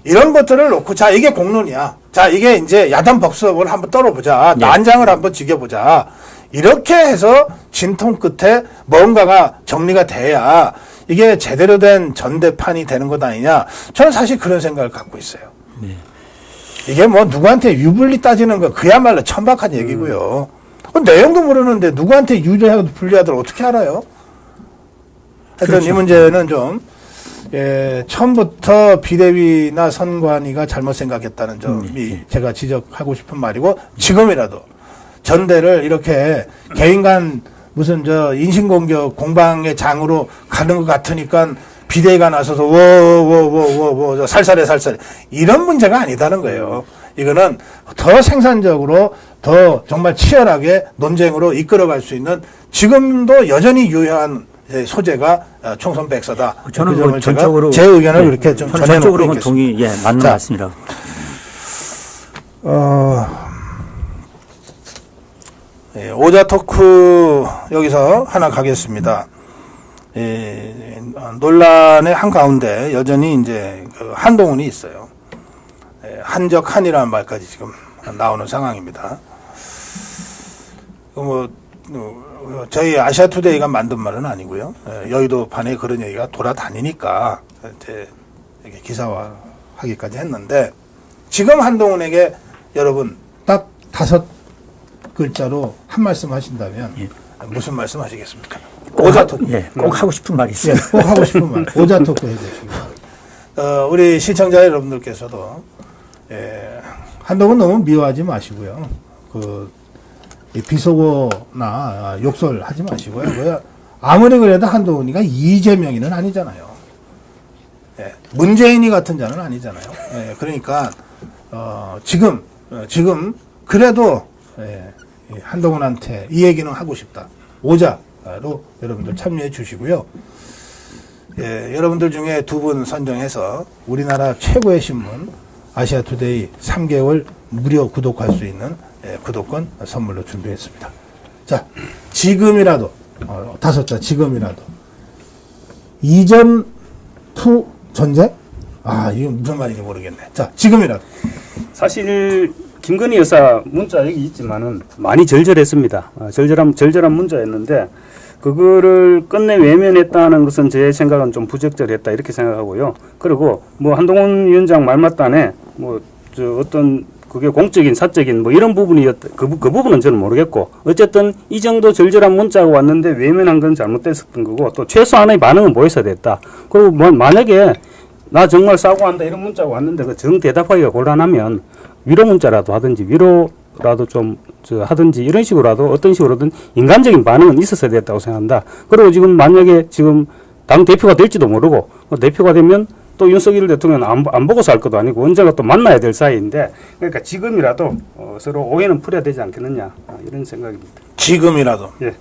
이런 것들을 놓고 자 이게 공론이야. 자 이게 이제 야단 법석을 한번 떨어보자. 예. 난장을 한번 지겨보자. 이렇게 해서 진통 끝에 뭔가가 정리가 돼야 이게 제대로 된 전대판이 되는 것 아니냐. 저는 사실 그런 생각을 갖고 있어요. 네. 이게 뭐 누구한테 유불리 따지는 거 그야말로 천박한 얘기고요. 내용도 모르는데 누구한테 유리하고 불리하도록 어떻게 알아요? 하여튼 그렇죠. 이 문제는 좀 처음부터 비대위나 선관위가 잘못 생각했다는 점이 제가 지적하고 싶은 말이고 지금이라도 전대를 이렇게 개인 간 무슨 인신공격 공방의 장으로 가는 것 같으니까 비대위가 나서서 살살해 이런 문제가 아니다는 거예요. 이거는 더 생산적으로 더 정말 치열하게 논쟁으로 이끌어갈 수 있는 지금도 여전히 유효한 소재가 총선 백서다. 저는 그 점을 뭐 전적으로 제 의견을 그렇게 좀 저는 전해놓고 전적으로 있겠습니다. 동의 맞는 것 같습니다. 오자 토크 여기서 하나 가겠습니다. 논란의 한 가운데 여전히 이제 한동훈이 있어요. 한적한이라는 말까지 지금 나오는 상황입니다. 저희 아시아투데이가 만든 말은 아니고요. 여의도 판에 그런 얘기가 돌아다니니까 이제 이렇게 기사화하기까지 했는데 지금 한동훈에게 여러분 딱 5글자로 한 말씀 하신다면 무슨 말씀 하시겠습니까? 오자토크. 꼭 하고 싶은 말이 있어요. 꼭 하고 싶은 말. 오자토크 해주시기 바랍니다. 우리 시청자 여러분들께서도 한동훈 너무 미워하지 마시고요. 이 비속어나 욕설하지 마시고요. 아무리 그래도 한동훈이가 이재명이는 아니잖아요. 문재인이 같은 자는 아니잖아요. 그러니까 지금 그래도 한동훈한테 이 얘기는 하고 싶다. 오자로 여러분들 참여해 주시고요. 여러분들 중에 2분 선정해서 우리나라 최고의 신문 아시아투데이 3개월 무료 구독할 수 있는 구독권 선물로 준비했습니다. 자, 지금이라도 5자 지금이라도 이전 투 전쟁? 이거 무슨 말인지 모르겠네. 자, 지금이라도. 사실 김건희 여사 문자 여기 있지만은 많이 절절했습니다. 절절한 문자였는데 그거를 끝내 외면했다는 것은 제 생각은 좀 부적절했다 이렇게 생각하고요. 그리고 뭐 한동훈 위원장 말 맞다네 어떤 그게 공적인 사적인 뭐 이런 부분이었다. 그 부분은 저는 모르겠고 어쨌든 이 정도 절절한 문자가 왔는데 외면한 건 잘못됐었던 거고 또 최소한의 반응은 보였어야 됐다. 그리고 뭐 만약에 나 정말 사과한다 이런 문자가 왔는데 그 정 대답하기가 곤란하면 위로 문자라도 하든지 위로라도 좀 하든지 이런 식으로라도 어떤 식으로든 인간적인 반응은 있었어야 됐다고 생각한다. 그리고 지금 만약에 지금 당 대표가 될지도 모르고 대표가 되면 또 윤석열 대통령은 안 보고서 할 것도 아니고 언젠가 또 만나야 될 사이인데 그러니까 지금이라도 서로 오해는 풀어야 되지 않겠느냐 이런 생각입니다. 지금이라도. 예.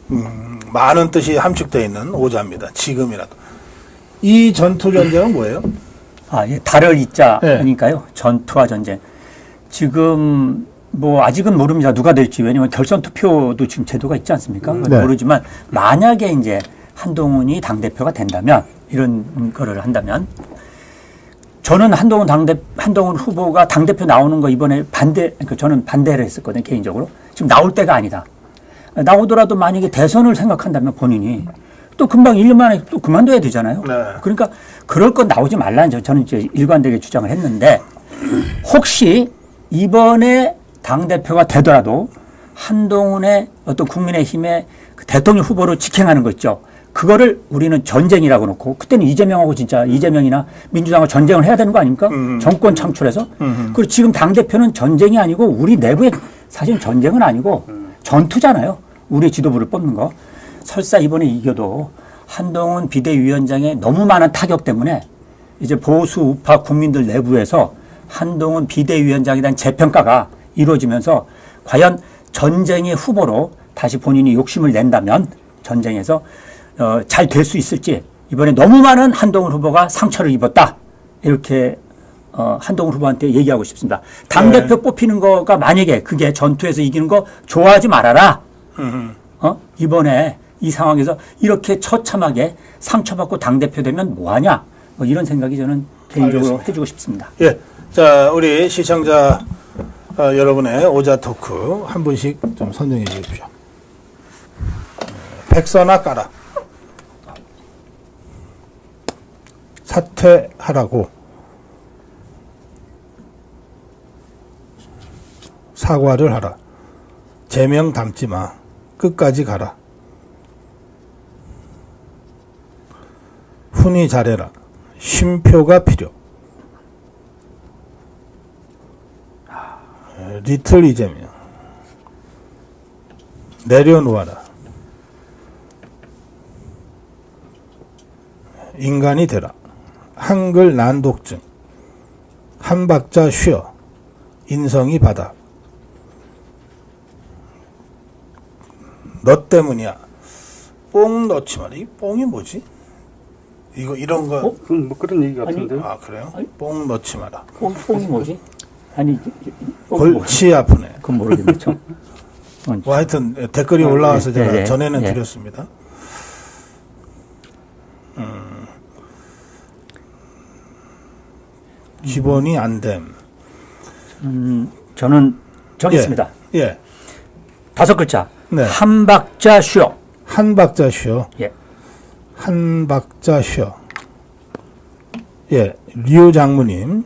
많은 뜻이 함축되어 있는 오자입니다. 지금이라도. 이 전투 전쟁은 뭐예요? 달을 잇자니까요. 전투와 전쟁. 지금 뭐 아직은 모릅니다. 누가 될지. 왜냐하면 결선 투표도 지금 제도가 있지 않습니까? 네. 모르지만 만약에 이제 한동훈이 당대표가 된다면 이런 거를 한다면 저는 한동훈 후보가 당대표 나오는 거 이번에 저는 반대를 했었거든요. 개인적으로. 지금 나올 때가 아니다. 나오더라도 만약에 대선을 생각한다면 본인이 또 금방 1년 만에 또 그만둬야 되잖아요. 네. 그러니까 그럴 건 나오지 말라는 저는 이제 일관되게 주장을 했는데 혹시 이번에 당대표가 되더라도 한동훈의 어떤 국민의힘의 그 대통령 후보로 직행하는 거 있죠. 그거를 우리는 전쟁이라고 놓고 그때는 이재명하고 진짜 이재명이나 민주당하고 전쟁을 해야 되는 거 아닙니까? 정권 창출해서. 그리고 지금 당대표는 전쟁이 아니고 우리 내부의 사실 전쟁은 아니고 전투잖아요. 우리 지도부를 뽑는 거. 설사 이번에 이겨도 한동훈 비대위원장의 너무 많은 타격 때문에 이제 보수 우파 국민들 내부에서 한동훈 비대위원장에 대한 재평가가 이루어지면서 과연 전쟁의 후보로 다시 본인이 욕심을 낸다면 전쟁에서 잘 될 수 있을지 이번에 너무 많은 한동훈 후보가 상처를 입었다. 이렇게 한동훈 후보한테 얘기하고 싶습니다. 당대표 뽑히는 거가 만약에 그게 전투에서 이기는 거 좋아하지 말아라. 이번에 이 상황에서 이렇게 처참하게 상처받고 당대표 되면 뭐하냐. 뭐 이런 생각이 저는 개인적으로 알겠습니다. 해주고 싶습니다. 예. 자, 우리 시청자 여러분의 오자 토크 한 분씩 좀 선정해 주십시오. 백서나 까라. 사퇴하라고. 사과를 하라. 제명 담지 마. 끝까지 가라. 훈이 잘해라. 쉼표가 필요. 리틀 이재명. 내려놓아라. 인간이 되라. 한글 난독증. 한 박자 쉬어. 인성이 바다. 너 때문이야. 뽕 넣지 마라. 이 뽕이 뭐지? 이런 거. 그건 뭐 그런 얘기 같은데. 아, 그래요? 뽕 넣지 마라. 뽕이 뭐지? 아니, 골치 아프네. 그건 모르겠네. 뭐 하여튼 댓글이 올라와서 제가 네, 전에는 네. 드렸습니다. 기본이 안 됨. 저는 정했습니다. 예. 5글자. 네. 한 박자 쉬어. 한 박자 쉬어. 예. 한 박자 쉬어. 예, 류 장무님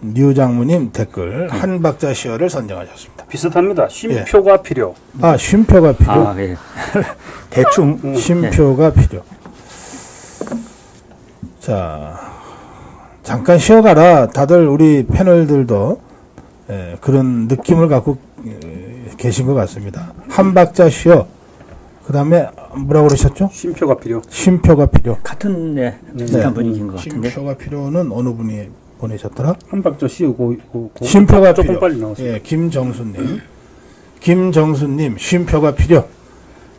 댓글 한 박자 쉬어를 선정하셨습니다. 비슷합니다. 쉼표가 필요. 아, 쉼표가 필요. 아, 예. 대충 쉼표가 필요. 자, 잠깐 쉬어가라. 다들 우리 패널들도 그런 느낌을 갖고 계신 것 같습니다. 한 박자 쉬어. 그 다음에 뭐라고 그러셨죠? 쉼표가 필요. 쉼표가 필요. 같은 비슷한 분위기인 것 같은데. 쉼표가 필요는 어느 분이 보내셨더라? 한 박자 쉬고 쉼표가 조금 필요. 빨리 나왔어요. 예, 김정수님 쉼표가 필요.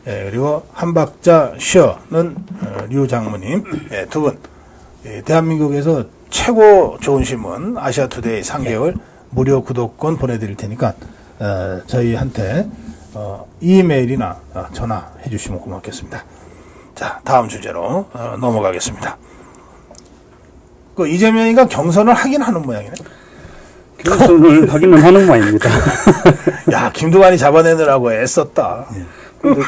예, 그리고 한 박자 쉬어는 류 장무님. 예, 두 분. 예, 대한민국에서 최고 좋은 신문 아시아투데이 3개월 무료 구독권 보내드릴 테니까 저희한테 이메일이나 전화해 주시면 고맙겠습니다. 자, 다음 주제로 넘어가겠습니다. 그 이재명이가 경선을 하긴 하는 모양이네. 경선을 하기는 하는 모양입니다. 야, 김두관이 잡아내느라고 애썼다. 근데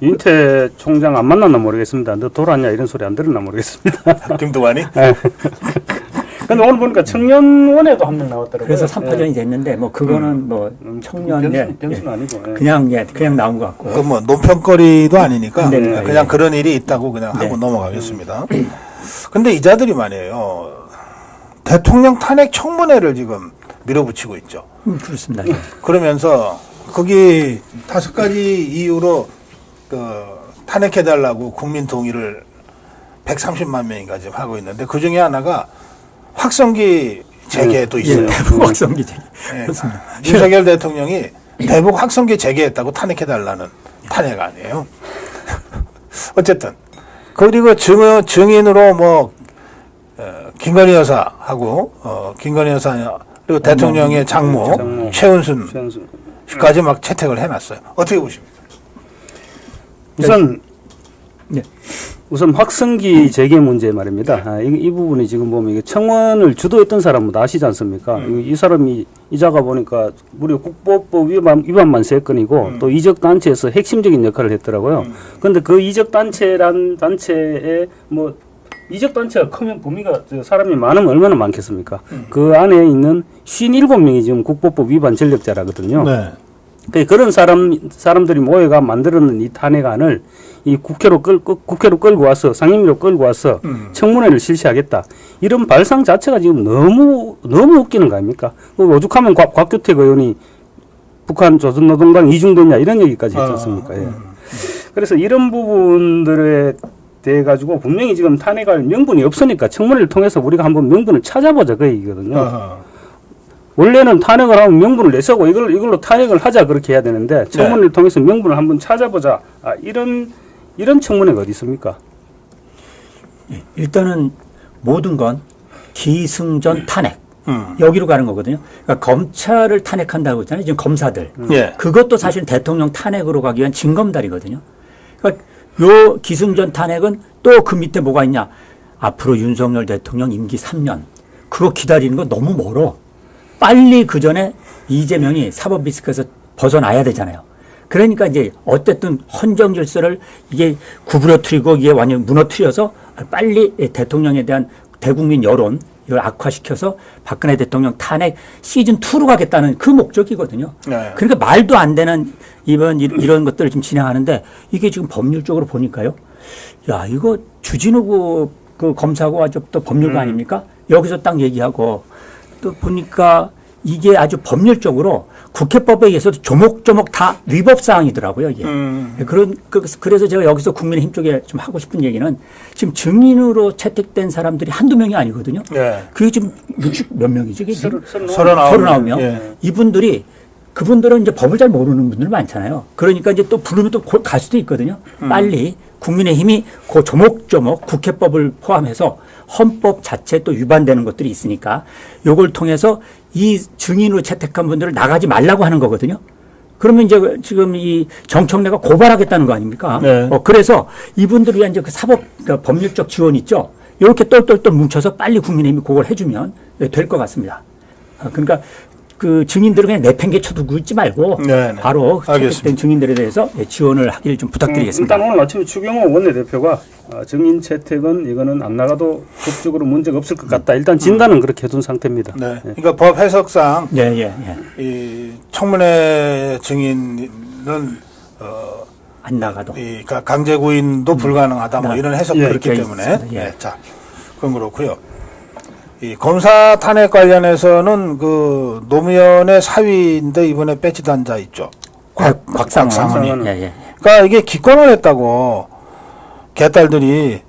윤태 총장 안 만났나 모르겠습니다. 너 돌았냐 이런 소리 안 들었나 모르겠습니다. 김두관이? 근데 오늘 보니까 청년원에도 한 명 나왔더라고요. 그래서 3파전이 됐는데 뭐 그거는 뭐 청년의 변수는 아니고. 그냥 나온 것 같고. 그 뭐 논평거리도 아니니까 네, 그냥 예. 그런 일이 있다고 그냥 하고 넘어가겠습니다. 근데 이자들이 말이에요. 대통령 탄핵 청문회를 지금 밀어붙이고 있죠. 그렇습니다. 그러면서 거기 5가지 이유로 탄핵해달라고 국민 동의를 130만 명인가 지금 하고 있는데 그 중에 하나가 확성기 재개도 있어요. 대북 확성기 재개. 예, 그렇습니다. 윤석열 대통령이 대북 확성기 재개했다고 탄핵해달라는 탄핵 아니에요. 어쨌든 그리고 증인으로 뭐 김건희 여사하고 김건희 여사 그리고 대통령의 장모 최은순까지 막 채택을 해놨어요. 어떻게 보십니까? 우선 확성기 재개 문제 말입니다. 이 부분이 지금 보면 이게 청원을 주도했던 사람보다 아시지 않습니까? 이 사람이 이자가 보니까 무려 국보법 위반만 3건이고 또 이적 단체에서 핵심적인 역할을 했더라고요. 그런데 그 이적 단체란 단체에 뭐 이적 단체가 크면 범위가 사람이 많으면 얼마나 많겠습니까? 그 안에 있는 57명이 지금 국보법 위반 전력자라거든요. 네. 그런 사람들이 모여가 만들어낸 이 탄핵안을 이 국회로 끌고 와서 상임위로 끌고 와서 청문회를 실시하겠다. 이런 발상 자체가 지금 너무 웃기는 거 아닙니까? 오죽하면 곽규택 의원이 북한 조선노동당 이중됐냐 이런 얘기까지 했지 않습니까? 예. 그래서 이런 부분들에 대해 가지고 분명히 지금 탄핵할 명분이 없으니까 청문회를 통해서 우리가 한번 명분을 찾아보자 그 얘기거든요. 원래는 탄핵을 하면 명분을 내세우고 이걸로 탄핵을 하자 그렇게 해야 되는데 청문회를 통해서 명분을 한번 찾아보자. 이런 청문회가 어디 있습니까? 일단은 모든 건 기승전 탄핵. 여기로 가는 거거든요. 그러니까 검찰을 탄핵한다고 했잖아요. 지금 검사들. 예. 그것도 사실 대통령 탄핵으로 가기 위한 징검다리거든요. 그러니까 요 기승전 탄핵은 또 그 밑에 뭐가 있냐. 앞으로 윤석열 대통령 임기 3년. 그거 기다리는 거 너무 멀어. 빨리 그 전에 이재명이 사법 리스크에서 벗어나야 되잖아요. 그러니까 이제 어쨌든 헌정 질서를 이게 구부러뜨리고 이게 완전 무너뜨려서 빨리 대통령에 대한 대국민 여론 이걸 악화시켜서 박근혜 대통령 탄핵 시즌2로 가겠다는 그 목적이거든요. 네. 그러니까 말도 안 되는 이런 것들을 지금 진행하는데 이게 지금 법률적으로 보니까요. 야, 이거 주진우 그 검사하고 아주 또 법률가 아닙니까? 여기서 딱 얘기하고 또 보니까 이게 아주 법률적으로 국회법에 의해서도 조목조목 다 위법 사항이더라고요. 이게. 그래서 제가 여기서 국민의힘 쪽에 좀 하고 싶은 얘기는 지금 증인으로 채택된 사람들이 한두 명이 아니거든요. 예. 그게 지금 몇 명이죠? 39명. 명. 그분들은 이제 법을 잘 모르는 분들 많잖아요. 그러니까 이제 또 부르면 또 갈 수도 있거든요. 빨리 국민의힘이 그 조목조목 국회법을 포함해서 헌법 자체 또 위반되는 것들이 있으니까 요걸 통해서 이 증인으로 채택한 분들을 나가지 말라고 하는 거거든요. 그러면 이제 지금 이 정청래가 고발하겠다는 거 아닙니까? 네. 그래서 이분들을 위한 이제 그 사법, 그러니까 법률적 지원 있죠. 이렇게 똘똘똘 뭉쳐서 빨리 국민의힘이 그걸 해주면 될 것 같습니다. 그러니까 그 증인들을 그냥 내팽개쳐두고 있지 말고 네네. 바로 알겠습니다. 채택된 증인들에 대해서 지원을 하기를 좀 부탁드리겠습니다. 일단 오늘 아침에 추경호 원내대표가 증인 채택은 이거는 안 나가도 법적으로 문제가 없을 것 같다. 일단 진단은 그렇게 해둔 상태입니다. 네. 그러니까 법 해석상 예, 예, 예. 이 청문회 증인은 안 나가도. 이 강제 구인도 불가능하다 뭐 이런 해석도 예, 있기 그렇게 때문에 있습니다. 예. 네, 자 그건 그렇고요. 이 검사 탄핵 관련해서는 그 노무현의 사위인데 이번에 배치단 자 있죠. 곽상원이. 예, 예. 그러니까 이게 기권을 했다고 개딸들이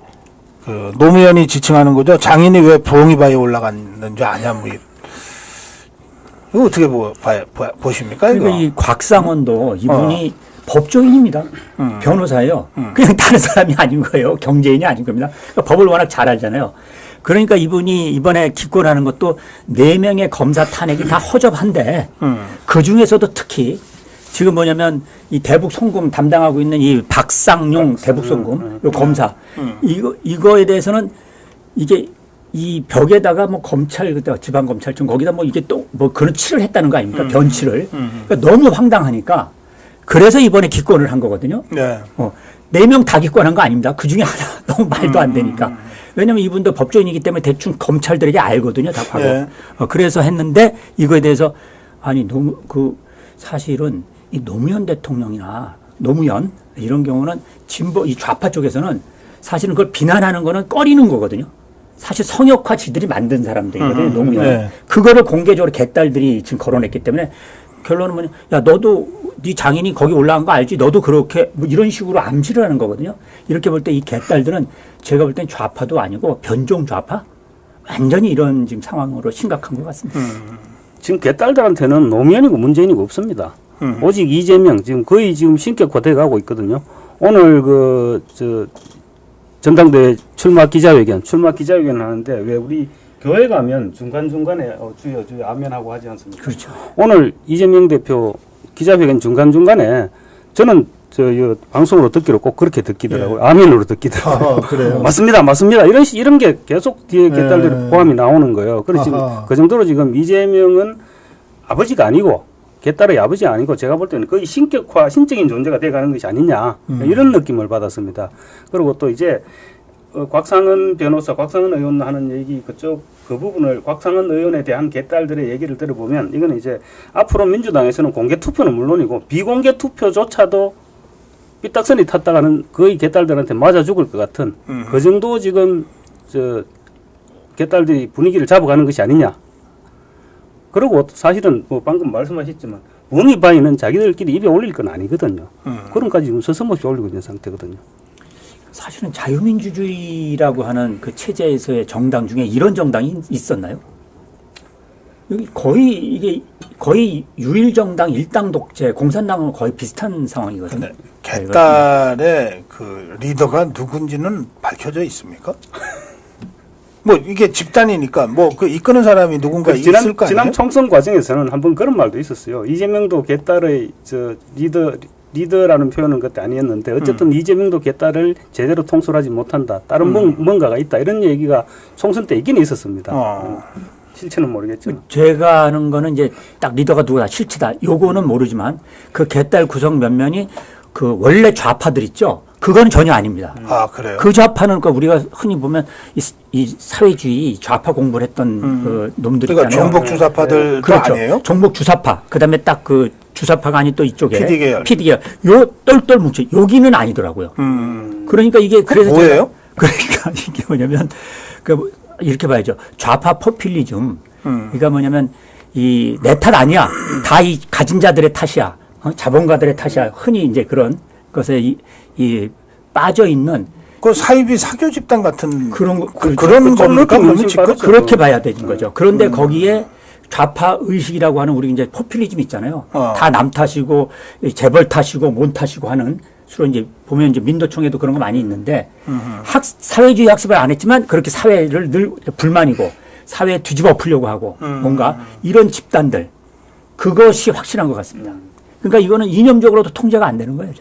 그 노무현이 지칭하는 거죠. 장인이 왜 부엉이바위에 올라갔는 줄 아냐 뭐 이거 어떻게 보십니까 이거? 그러니까 이 곽상원도 이분이 법조인입니다. 변호사예요. 그냥 다른 사람이 아닌 거예요. 경제인이 아닌 겁니다. 그러니까 법을 워낙 잘 알잖아요. 그러니까 이분이 이번에 기권하는 것도 4명의 검사 탄핵이 다 허접한데 그 중에서도 특히 지금 뭐냐면 이 대북 송금 담당하고 있는 이 박상용 대북 송금 요 검사 이거에 대해서는 이게 이 벽에다가 뭐 검찰 그때 지방 검찰청 거기다 뭐 이게 또 뭐 그런 칠을 했다는 거 아닙니까? 변칠을. 그러니까 너무 황당하니까 그래서 이번에 기권을 한 거거든요. 네. 4명 다 기권한 거 아닙니다. 그 중에 하나 너무 말도 안 되니까. 왜냐면 이분도 법조인이기 때문에 대충 검찰들에게 알거든요. 다 과거. 네. 그래서 했는데 이거에 대해서 아니 너무 그 사실은 이 노무현 대통령이나 노무현 이런 경우는 진보 이 좌파 쪽에서는 사실은 그걸 비난하는 거는 꺼리는 거거든요. 사실 성역화 지들이 만든 사람들이거든요. 노무현. 네. 그거를 공개적으로 개딸들이 지금 거론했기 때문에 결론은 뭐냐. 야 너도 네 장인이 거기 올라간 거 알지? 너도 그렇게 뭐 이런 식으로 암시를 하는 거거든요. 이렇게 볼 때 이 개딸들은 제가 볼 땐 좌파도 아니고 변종 좌파? 완전히 이런 지금 상황으로 심각한 것 같습니다. 지금 개딸들한테는 노무현이고 문재인이고 없습니다. 오직 이재명 지금 거의 지금 신격화돼 가고 있거든요. 오늘 전당대회 출마 기자회견 하는데 왜 우리 교회 가면 중간중간에 주여 아멘하고 하지 않습니까? 그렇죠. 오늘 이재명 대표 기자회견 중간중간에 저는 방송으로 듣기로 꼭 그렇게 듣기더라고요. 예. 아멘으로 듣기더라고요. 그래요. 맞습니다. 이런 게 계속 뒤에 개딸들의 포함이 나오는 거예요. 그래서 지금 그 정도로 지금 이재명은 아버지가 아니고 개딸의 아버지 아니고 제가 볼 때는 거의 신적인 존재가 돼가는 것이 아니냐 이런 느낌을 받았습니다. 그리고 또 이제 곽상은 변호사, 곽상은 의원 하는 얘기 그 부분을 곽상은 의원에 대한 개딸들의 얘기를 들어보면 이거는 이제 앞으로 민주당에서는 공개 투표는 물론이고 비공개 투표조차도 삐딱선이 탔다가는 거의 개딸들한테 맞아 죽을 것 같은 그 정도 지금 개딸들이 분위기를 잡아가는 것이 아니냐. 그리고 사실은 뭐 방금 말씀하셨지만 웅이바위는 자기들끼리 입에 올릴 건 아니거든요. 그런까지 지금 서슴없이 올리고 있는 상태거든요. 사실은 자유민주주의라고 하는 그 체제에서의 정당 중에 이런 정당이 있었나요? 여기 거의 유일 정당 일당 독재, 공산당은 거의 비슷한 상황이거든요. 근데 개딸의 그 리더가 누군지는 밝혀져 있습니까? 뭐 이게 집단이니까 뭐 그 이끄는 사람이 누군가 있을 거 아니에요? 지난 총선 과정에서는 한번 그런 말도 있었어요. 이재명도 개딸의 리더라는 표현은 그때 아니었는데 어쨌든 이재명도 개딸을 제대로 통솔하지 못한다. 다른 뭔가가 있다. 이런 얘기가 총선 때 있긴 있었습니다. 실체는 모르겠죠. 제가 아는 거는 이제 딱 리더가 누구다 실체다. 요거는 모르지만 그 개딸 구성 면면이 그 원래 좌파들 있죠. 그건 전혀 아닙니다. 아, 그래요? 그 좌파는 그러니까 우리가 흔히 보면 이 사회주의 좌파 공부를 했던 그 놈들 그러니까 있잖아요. 종북 주사파들도 그렇죠. 아니에요? 종북 주사파. 그다음에 딱 그 주사파가 아닌 또 이쪽에 PD 계열. 요 똘똘 뭉쳐. 여기는 아니더라고요. 그러니까 이게 그래서 뭐예요? 그러니까 이게 뭐냐면 이렇게 봐야죠. 좌파 포퓰리즘. 그러니까 뭐냐면 이 내 탓 아니야. 다 이 가진 자들의 탓이야. 자본가들의 탓이야. 흔히 이제 그런 것에 이 빠져 있는 그 사이비 사교 집단 같은 그런 그런 겁니까? 그러면 지금 그렇게 봐야 되는 거죠. 그런데 거기에 좌파 의식이라고 하는 우리 이제 포퓰리즘 있잖아요. 다 남 탓이고 재벌 탓이고 뭔 탓이고 하는 주로 이제 보면 이제 민도총에도 그런 거 많이 있는데 사회주의 학습을 안 했지만 그렇게 사회를 늘 불만이고 사회에 뒤집어 엎으려고 하고 뭔가 이런 집단들 그것이 확실한 것 같습니다. 그러니까 이거는 이념적으로도 통제가 안 되는 거예요.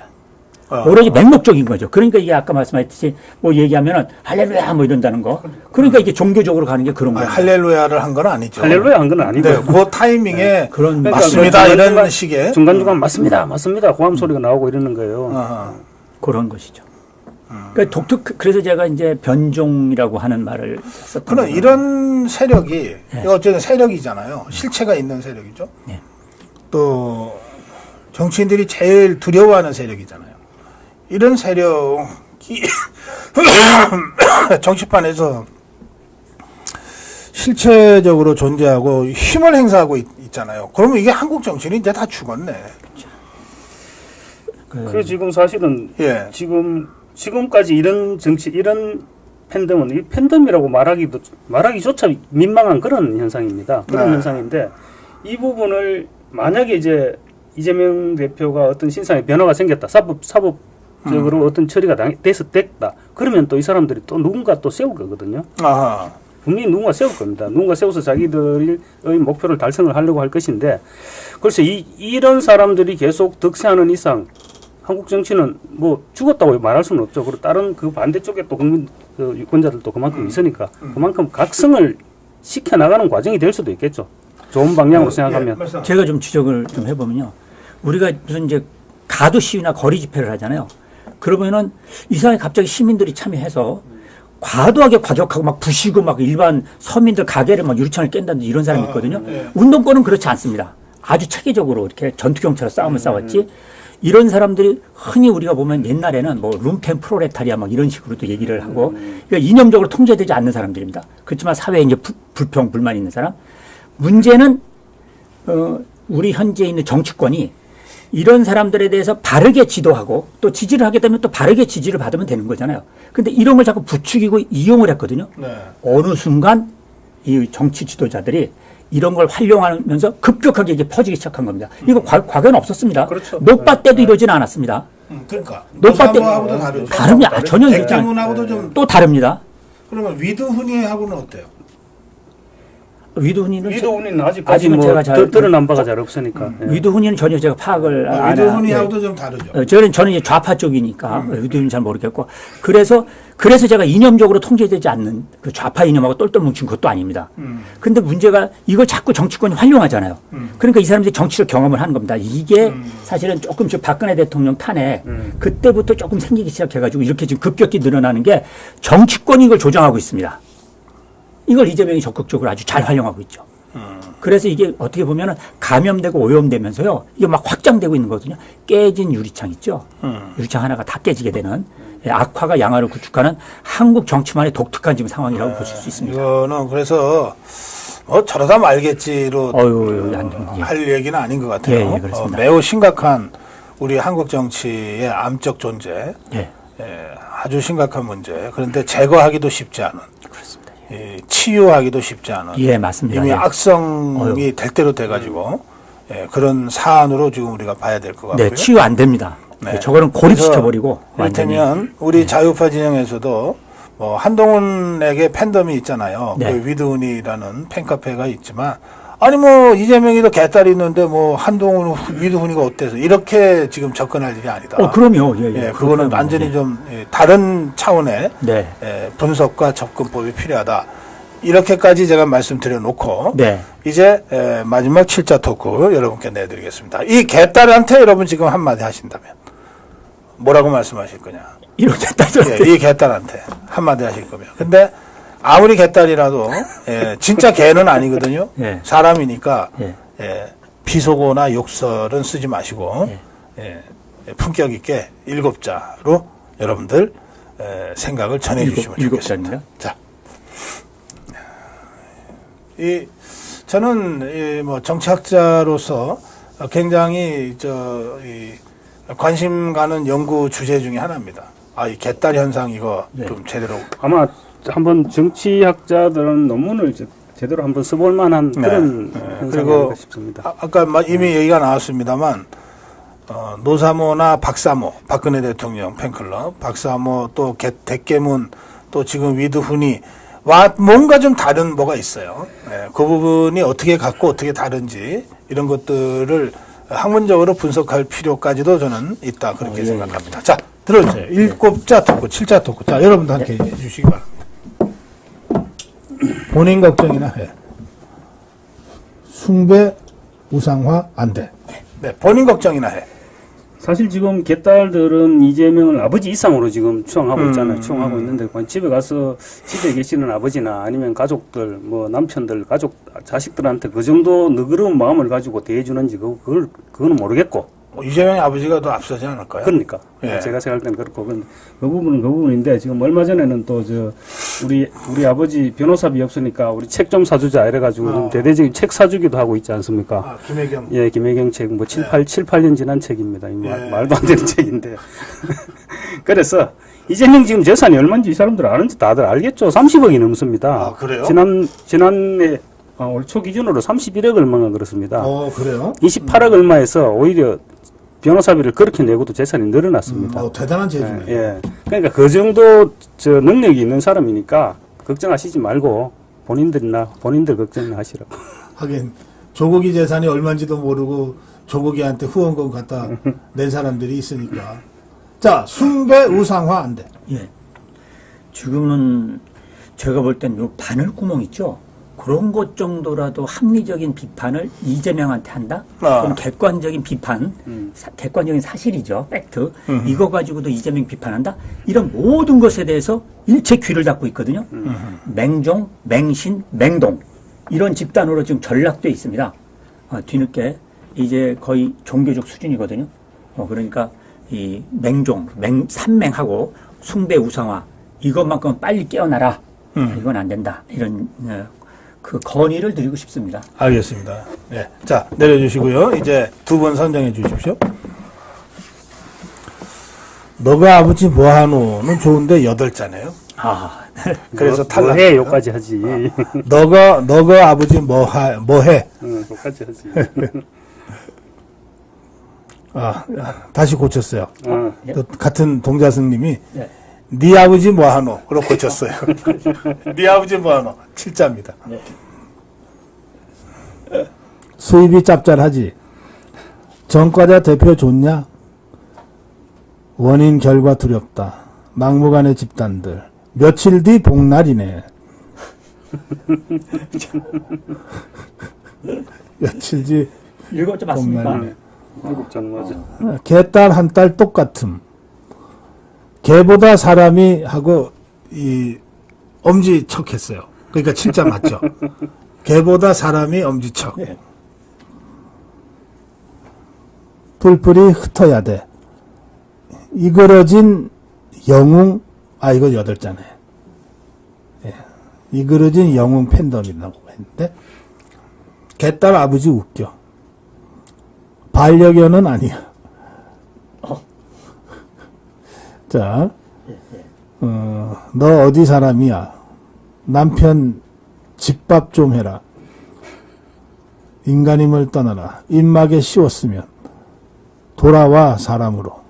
오로지 맹목적인 거죠. 그러니까 이게 아까 말씀하셨듯이 뭐 얘기하면은 할렐루야 뭐 이런다는 거. 그러니까 이게 종교적으로 가는 게 그런 거예요. 할렐루야를 한 건 아니죠. 할렐루야 한 건 아니고. 네, 그 타이밍에 그런 맞습니다 그러니까 이런 식의 중간중간 맞습니다 고함 소리가 나오고 이러는 거예요. 그런 것이죠. 그러니까 그래서 제가 이제 변종이라고 하는 말을 썼던 그럼 거예요. 이런 세력이 어쨌든 세력이잖아요. 실체가 있는 세력이죠. 네. 또 정치인들이 제일 두려워하는 세력이잖아요. 이런 세력이 정치판에서 실체적으로 존재하고 힘을 행사하고 있잖아요. 그러면 이게 한국 정치는 이제 다 죽었네. 그래서 지금 사실은 예. 지금까지 이런 정치 이런 팬덤은 이 팬덤이라고 말하기조차 민망한 그런 현상입니다. 그런 네. 현상인데 이 부분을 만약에 이제 이재명 대표가 어떤 신상의 변화가 생겼다. 사법적으로 어떤 처리가 됐다. 그러면 또 이 사람들이 또 누군가 또 세울 거거든요. 아하. 분명히 누군가 세울 겁니다. 누군가 세워서 자기들의 목표를 달성을 하려고 할 것인데 글쎄 이런 사람들이 계속 득세하는 이상 한국 정치는 뭐 죽었다고 말할 수는 없죠. 그리고 다른 그 반대쪽에 또 국민 유권자들도 그만큼 있으니까 그만큼 각성을 시켜 나가는 과정이 될 수도 있겠죠. 좋은 방향으로 생각하면. 제가 좀 지적을 좀 해보면요. 우리가 무슨 이제 가두 시위나 거리 집회를 하잖아요. 그러면은 이상하게 갑자기 시민들이 참여해서 과도하게 과격하고 막 부시고 막 일반 서민들 가게를 막 유리창을 깬다든지 이런 사람이 있거든요. 운동권은 그렇지 않습니다. 아주 체계적으로 이렇게 전투경찰로 싸움을 싸웠지. 이런 사람들이 흔히 우리가 보면 옛날에는 뭐 룸펜 프로레타리아 막 이런 식으로도 얘기를 하고 그러니까 이념적으로 통제되지 않는 사람들입니다. 그렇지만 사회에 이제 불평, 불만 있는 사람. 문제는 우리 현재 있는 정치권이 이런 사람들에 대해서 바르게 지도하고 또 지지를 하게 되면 또 바르게 지지를 받으면 되는 거잖아요. 근데 이런 걸 자꾸 부추기고 이용을 했거든요. 네. 어느 순간 이 정치 지도자들이 이런 걸 활용하면서 급격하게 이게 퍼지기 시작한 겁니다. 이거 과거에는 없었습니다. 그렇죠. 노빠 때도 이러지는 않았습니다. 그러니까 노빠 때 노사모하고도 다르죠. 다릅니다. 전혀 이렇지 않- 백경훈하고도 좀 또 다릅니다. 그러면 위드훈이하고는 어때요? 위도훈이는 위도훈이는 아직 아직은 뭐 제가 잘 드러난 바가 잘 없으니까. 예. 위도훈이는 전혀 제가 파악을 안 위드훈이하고도 좀 다르죠. 저는 이제 좌파 쪽이니까 위도훈은 잘 모르겠고 그래서 제가 이념적으로 통제되지 않는 그 좌파 이념하고 똘똘 뭉친 것도 아닙니다. 근데 문제가 이걸 자꾸 정치권이 활용하잖아요. 그러니까 이 사람들이 정치를 경험을 하는 겁니다. 이게 사실은 조금 저 박근혜 대통령 탄핵 그때부터 조금 생기기 시작해가지고 이렇게 지금 급격히 늘어나는 게 정치권이 이걸 조장하고 있습니다. 이걸 이재명이 적극적으로 아주 잘 활용하고 있죠. 그래서 이게 어떻게 보면은 감염되고 오염되면서요. 이게 막 확장되고 있는 거거든요. 깨진 유리창 있죠. 유리창 하나가 다 깨지게 되는 악화가 양화를 구축하는 한국 정치만의 독특한 지금 상황이라고 보실 수 있습니다. 이거는 그래서 저러다 말겠지로 할 얘기는 아닌 것 같아요. 예, 그렇습니다. 매우 심각한 우리 한국 정치의 암적 존재, 예. 아주 심각한 문제. 그런데 제거하기도 쉽지 않은. 치유하기도 쉽지 않은. 예, 맞습니다. 이미 예. 악성이 될 대로 돼가지고 그런 사안으로 지금 우리가 봐야 될 것 같고요. 네, 치유 안 됩니다. 네. 저거는 고립시켜버리고 완전히. 이를테면 우리 자유파 진영에서도 뭐 한동훈에게 팬덤이 있잖아요. 네. 그 위드훈이라는 팬카페가 있지만 아니 뭐 이재명이도 개딸이 있는데 뭐 한동훈 위드훈이가 어때서 이렇게 지금 접근할 일이 아니다. 그럼요. 예. 그거는 완전히 좀 다른 차원의 네. 분석과 접근법이 필요하다. 이렇게까지 제가 말씀드려 놓고 네. 이제 마지막 7자 토크 여러분께 내드리겠습니다. 이 개딸한테 여러분 지금 한마디 하신다면 뭐라고 말씀하실 거냐? 이렇게 따져. 이 개딸한테 한마디 하실 거면. 근데 아무리 개딸이라도 진짜 개는 아니거든요. 예. 사람이니까 예. 비속어나 욕설은 쓰지 마시고 품격 있게 7자로 여러분들 생각을 전해주시면 좋겠습니다. 7자입니다. 자, 저는 뭐 정치학자로서 굉장히 관심 가는 연구 주제 중에 하나입니다. 이 개딸 현상 이거 좀 제대로 아마 한번 정치학자들은 논문을 제대로 한번 써볼 만한 그런 현상이 싶습니다. 아까 이미 얘기가 나왔습니다만 노사모나 박사모 박근혜 대통령 팬클럽 박사모 또 대깨문 또 지금 위드훈이 뭔가 좀 다른 뭐가 있어요. 그 부분이 어떻게 같고 어떻게 다른지 이런 것들을 학문적으로 분석할 필요까지도 저는 있다 그렇게 생각합니다. 자, 들어주세요. 7자 토크, 7자 토크. 자, 여러분도 함께 해주시기 바랍니다. 본인 걱정이나 해. 숭배 우상화 안 돼. 네, 본인 걱정이나 해. 사실 지금 개딸들은 이재명을 아버지 이상으로 지금 추앙하고 있잖아요. 추앙하고 있는데 그냥 집에 가서 집에 계시는 아버지나 아니면 가족들, 뭐 남편들, 가족, 자식들한테 그 정도 너그러운 마음을 가지고 대해주는지 그거는 모르겠고. 이재명의 아버지가 더 앞서지 않을까요? 그러니까 예. 제가 생각할 때는 그렇고 그 부분은 그 부분인데 지금 얼마 전에는 또 우리 아버지 변호사비 없으니까 우리 책 좀 사주자 이래가지고 지금 대대적인 책 사주기도 하고 있지 않습니까? 아, 김혜경. 예, 김혜경 책 뭐 7, 8년 지난 책입니다. 말도 안 되는 책인데. 그래서 이재명 지금 재산이 얼마인지 이 사람들 아는지 다들 알겠죠? 30억이 넘습니다. 아, 그래요? 지난해 올 초 기준으로 31억 얼마가 그렇습니다. 그래요? 28억 얼마에서 오히려 변호사비를 그렇게 내고도 재산이 늘어났습니다. 대단한 재주네. 예. 그러니까 그 정도 능력이 있는 사람이니까 걱정하시지 말고 본인들 걱정하시라고. 하긴 조국이 재산이 얼마인지도 모르고 조국이한테 후원금 갖다 낸 사람들이 있으니까. 자, 숭배 우상화 안 돼. 예. 지금은 제가 볼 땐 요 바늘구멍 있죠? 그런 것 정도라도 합리적인 비판을 이재명한테 한다? 그럼 객관적인 비판, 객관적인 사실이죠. 팩트. 이거 가지고도 이재명 비판한다? 이런 모든 것에 대해서 일체 귀를 닫고 있거든요. 맹종, 맹신, 맹동. 이런 집단으로 지금 전락돼 있습니다. 뒤늦게 이제 거의 종교적 수준이거든요. 그러니까 이 맹종, 산맹하고 숭배 우상화 이것만큼 빨리 깨어나라. 이건 안 된다. 이런 그 건의를 드리고 싶습니다. 알겠습니다. 네. 자, 내려주시고요. 이제 두 분 선정해 주십시오. 너가 아버지 뭐하노는 좋은데 8자네요. 그래서 탈락. 뭐해 요까지 하지. 너가 아버지 뭐해. 요까지 하지. 다시 고쳤어요. 또 같은 동자승님이 네. 네 아버지 뭐하노? 그럼 고쳤어요. 네 아버지 뭐하노? 7자입니다. 네. 수입이 짭짤하지. 전과자 대표 좋냐? 원인 결과 두렵다. 막무가내 집단들. 며칠 뒤 복날이네. 며칠 뒤 읽었죠? 맞습니까? 복날이네. 한국장 맞아. 개딸 한 딸 똑같음. 개보다 사람이 하고 이 엄지척했어요. 그러니까 7자 맞죠? 개보다 사람이 엄지척. 네. 뿔뿔이 흩어야 돼. 이그러진 영웅, 이거 8자네. 예. 이그러진 영웅 팬덤이라고 했는데, 개딸 아버지 웃겨. 반려견은 아니야. 자, 너 어디 사람이야? 남편 집밥 좀 해라. 인간임을 떠나라. 입막에 씌웠으면 돌아와 사람으로.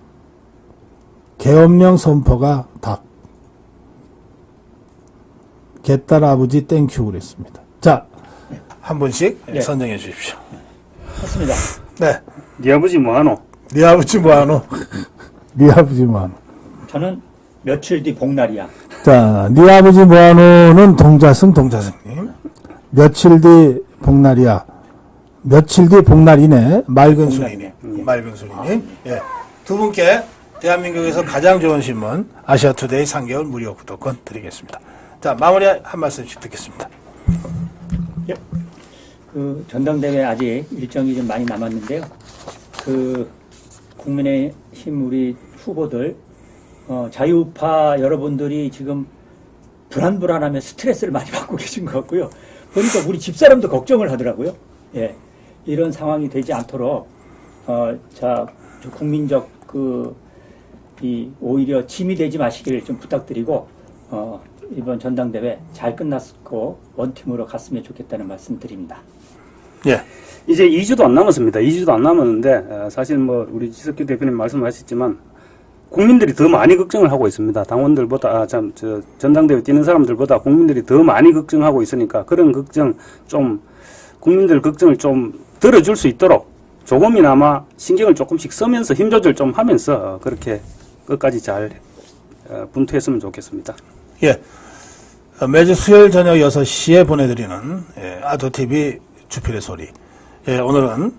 계엄령 선포가 닭. 개딸 아버지 땡큐 그랬습니다. 자, 한 분씩 네. 선정해 주십시오. 맞습니다. 네. 네 아버지 뭐하노? 네 아버지 뭐하노? 네 아버지 뭐하노? 저는 며칠 뒤 복날이야. 자, 네 아버지 뭐하노는 동자승님. 며칠 뒤 복날이야. 며칠 뒤 복날이네. 맑은 순이네. 맑은 순이님. 예. 두 분께 대한민국에서 가장 좋은 신문 아시아투데이 3개월 무료 구독권 드리겠습니다. 자, 마무리 한 말씀씩 듣겠습니다. 예. 그 전당대회 아직 일정이 좀 많이 남았는데요. 그 국민의힘 우리 후보들 자유우파 여러분들이 지금 불안하며 스트레스를 많이 받고 계신 것 같고요. 보니까 우리 집사람도 걱정을 하더라고요. 예. 이런 상황이 되지 않도록 국민적 오히려 짐이 되지 마시기를 좀 부탁드리고 이번 전당대회 잘 끝났고 원팀으로 갔으면 좋겠다는 말씀 드립니다. 예. 이제 2주도 안 남았습니다. 2주도 안 남았는데 사실 뭐 우리 지석규 대표님 말씀하셨지만 국민들이 더 많이 걱정을 하고 있습니다. 당원들보다 전당대회 뛰는 사람들보다 국민들이 더 많이 걱정하고 있으니까 그런 걱정 좀 국민들 걱정을 좀 들어줄 수 있도록 조금이나마 신경을 조금씩 쓰면서 힘 조절 좀 하면서 그렇게 끝까지 잘 분투했으면 좋겠습니다. 예. 매주 수요일 저녁 6시에 보내드리는 아도TV 주필의 소리. 예, 오늘은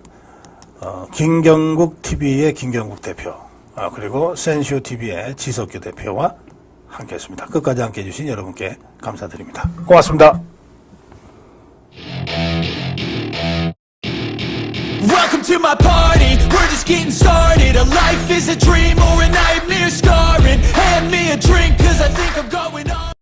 김경국 TV의 김경국 대표, 그리고 센슈 TV의 지석규 대표와 함께했습니다. 끝까지 함께해 주신 여러분께 감사드립니다. 고맙습니다. Welcome to my party, we're just getting started. A life is a dream or a